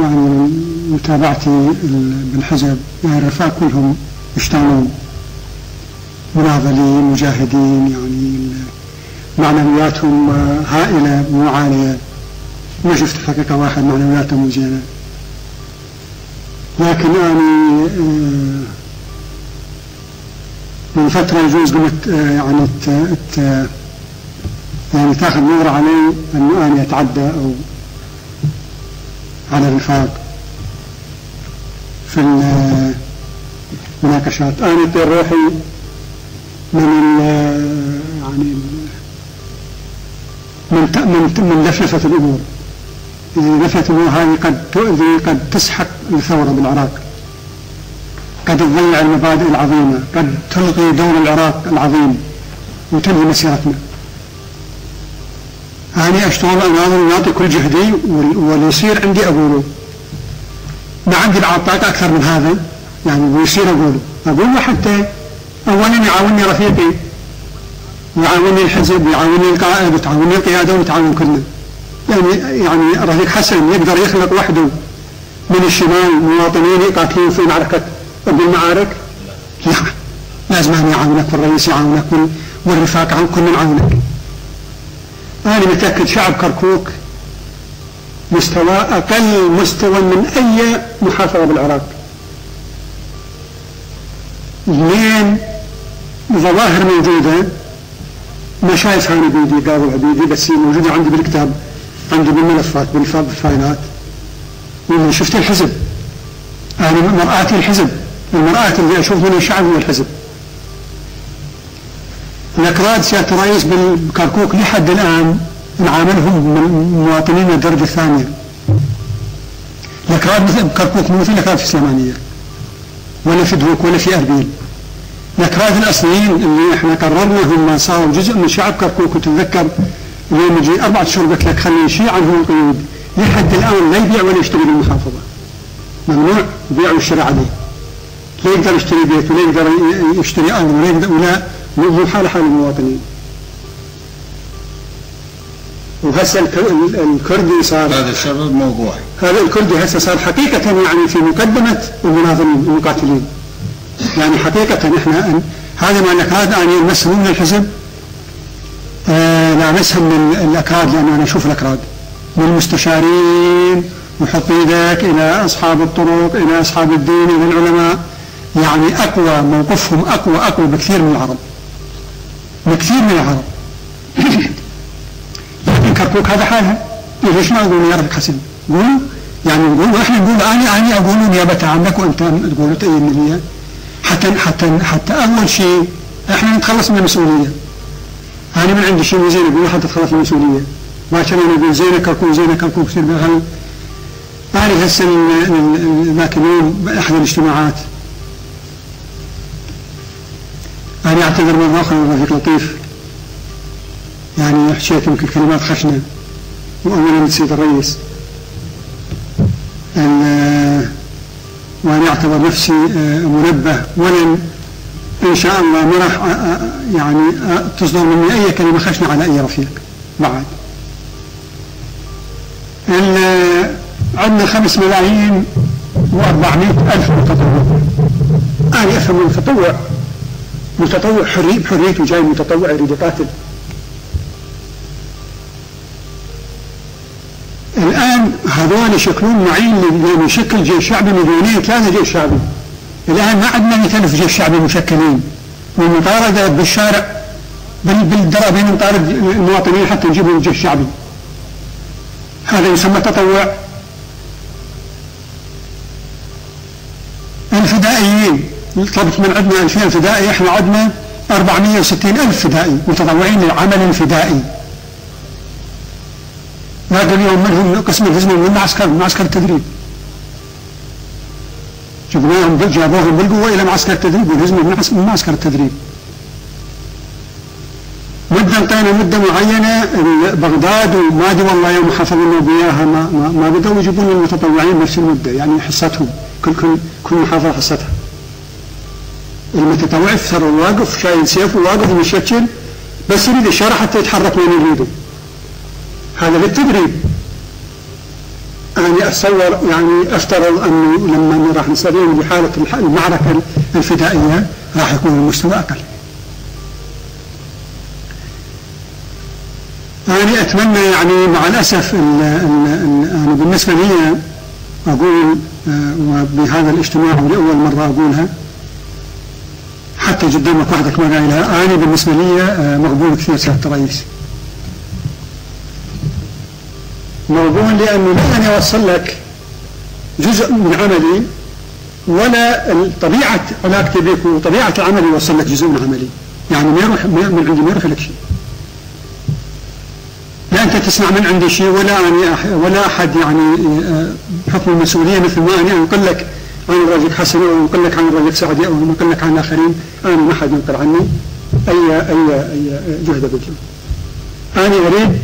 يعني متابعتي بالحزب يعني الرفاق كلهم يشتغلون مناضلين مجاهدين، يعني معنوياتهم هائلة مو عالية، ما شفت حقيقة واحد معنوياته مو زينة. لكن أنا من فترة يجوز قلت يعني تاخذ نظرة علي أنه أنا أتعدى أو على الرفاق في المناقشات. أنا أطير روحي من يعني من لفلفة الأمور. لفلفة الأمور هذه قد تؤذي، قد تسحق الثورة بالعراق، قد تضيع المبادئ العظيمة، قد تلغي دور العراق العظيم وتنهي مسيرتنا. أنا أشتغل أناظر ونعطي كل جهدي، واللي يصير عندي أقوله. ما عندي بعد طاقة أكثر من هذا، يعني ويصير أقوله حتى أولا يعاونني رفيقي، ويعاونني الحزب، ويعاونني القائد، وتعاونني القيادة، ونتعاون كلنا. يعني رفيق حسن يقدر يخلق وحده من الشمال مواطنين يقاتلون في معركة بالمعارك؟ لا، لازم أن يعاونك، والرئيس يعاونك، والرفاق كلنا نعاونك. أنا متأكد شعب كركوك مستوى أقل مستوى من أي محافظة بالعراق. لين ظواهر موجودة ما شايف هاني بيدي قابل عبيدي، بس هي موجودة عندي بالكتاب، عندي بالملفات بالفايلات، ومن شفت الحزب. أنا مرآتي الحزب، المرآة اللي أشوف من الشعب هو الحزب. الأكراد سيادة الرئيس بالكركوك لحد الآن نعاملهم من مواطنين الدرجة الثانية. الأكراد مثل كركوك مو مثل الأكراد في السليمانية ولا في دروك ولا في أربيل. الأكراد الأصليين اللي احنا قررنا هم صاروا جزء من شعب كركوك. وتتذكر اليوم يجي 4 أشهر قلت لك خلي نشيل عنهم القيود، لحد الآن لا يبيع ولا يشتري بالمحافظة، ممنوع يبيع ويشتري عليه. لا يقدر يشتري بيت ولا يقدر يشتري أرض ولا يقدر، ولا مو حال المواطنين. وهسه الكردي صار هذا الشرط موضوعي. هذا الكردي هسه صار حقيقة يعني في مقدمة المناظرين المقاتلين. يعني حقيقة احنا هذا مع الأكراد أنا نمسهم من الحزب، لا نسهم من الأكراد، لأن أنا أشوف الأكراد من المستشارين وحط يدك إلى أصحاب الطرق إلى أصحاب الدين إلى العلماء، يعني أقوى موقفهم أقوى بكثير من العرب، بكثير من العرب. لكن كركوك هذا حالها. ليش ما أقول يا رب حسن؟ قولوا يعني نقول، واحنا نقول أنا أقول نيابة عنك وأنت تقول تأيين لي. حتى أول شيء احنا نتخلص من المسؤولية. أنا من عندي شيء زين أقول حتى تتخلص من المسؤولية، ما كان أنا أقول زينك كركوك تصير بهل. أنا هسه ذاك اليوم بأحد الاجتماعات أنا أعتذر مرة أخرى من رفيق لطيف، يعني حكيت يمكن كلمات خشنة، وأولا للسيد الرئيس، وأنا أعتبر نفسي منبه، ولن إن شاء الله ما راح يعني تصدر مني أي كلمة خشنة على أي رفيق بعد. عندنا 5,400,000 متطوع. أنا أفهم متطوع بحريته، جاي متطوع يريد يقاتل. الآن هذول يشكلون معين لأن يشكل جيش شعبي 2,3 جيش شعبي. الآن ما عندنا 100,000 جيش شعبي مشكلين، والمطاردة بالشارع بالدرابين نطارد المواطنين حتى نجيب لهم جيش شعبي. هذا يسمى تطوع. الفدائيين طلبت من عندنا 2000 فدائي، احنا عندنا 460,000 فدائي متطوعين للعمل الفدائي. هذا اليوم منهم قسم الهزمي من معسكر التدريب، جابوهم بالقوة إلى معسكر التدريب، والهزمي من معسكر التدريب. انطينا مدة معينة بغداد وما ادري والله يوم حفظنا بياها ما بدأوا يجيبون المتطوعين نفس المدة، يعني حصتهم كل محافظة حصتها. المتطوع يفتر واقف شايل سيف وواقف ويشكل بس يريد الشارع حتى يتحرك وين يريده. هذا للتدريب. أنا أتصور يعني أفترض أنه لما راح نستخدم بحالة المعركة الفدائية راح يكون المستوى أقل. أنا أتمنى يعني مع الأسف أنا بالنسبة لي أقول وبهذا الاجتماع ولأول مرة أقولها حتى قدامك وحدك ما قايلها، أنا بالنسبة لي مقبول كثير سيادة الرئيس. مقبول لأنه لا أنا أوصل لك جزء من عملي ولا طبيعة علاقتي بك وطبيعة العمل يوصل لك جزء من عملي، يعني ما يروح من عندي ما يروح لك شيء. لا أنت تسمع من عندي شيء ولا أحد يعني بحكم المسؤولية مثل ما أنا أنقل لك عن الرجل حسن أو أنقل لك عن الرجل سعدي أو أنقل لك عن الآخرين، أنا ما حد ينقل عني أي جهد بالجهد. أنا أريد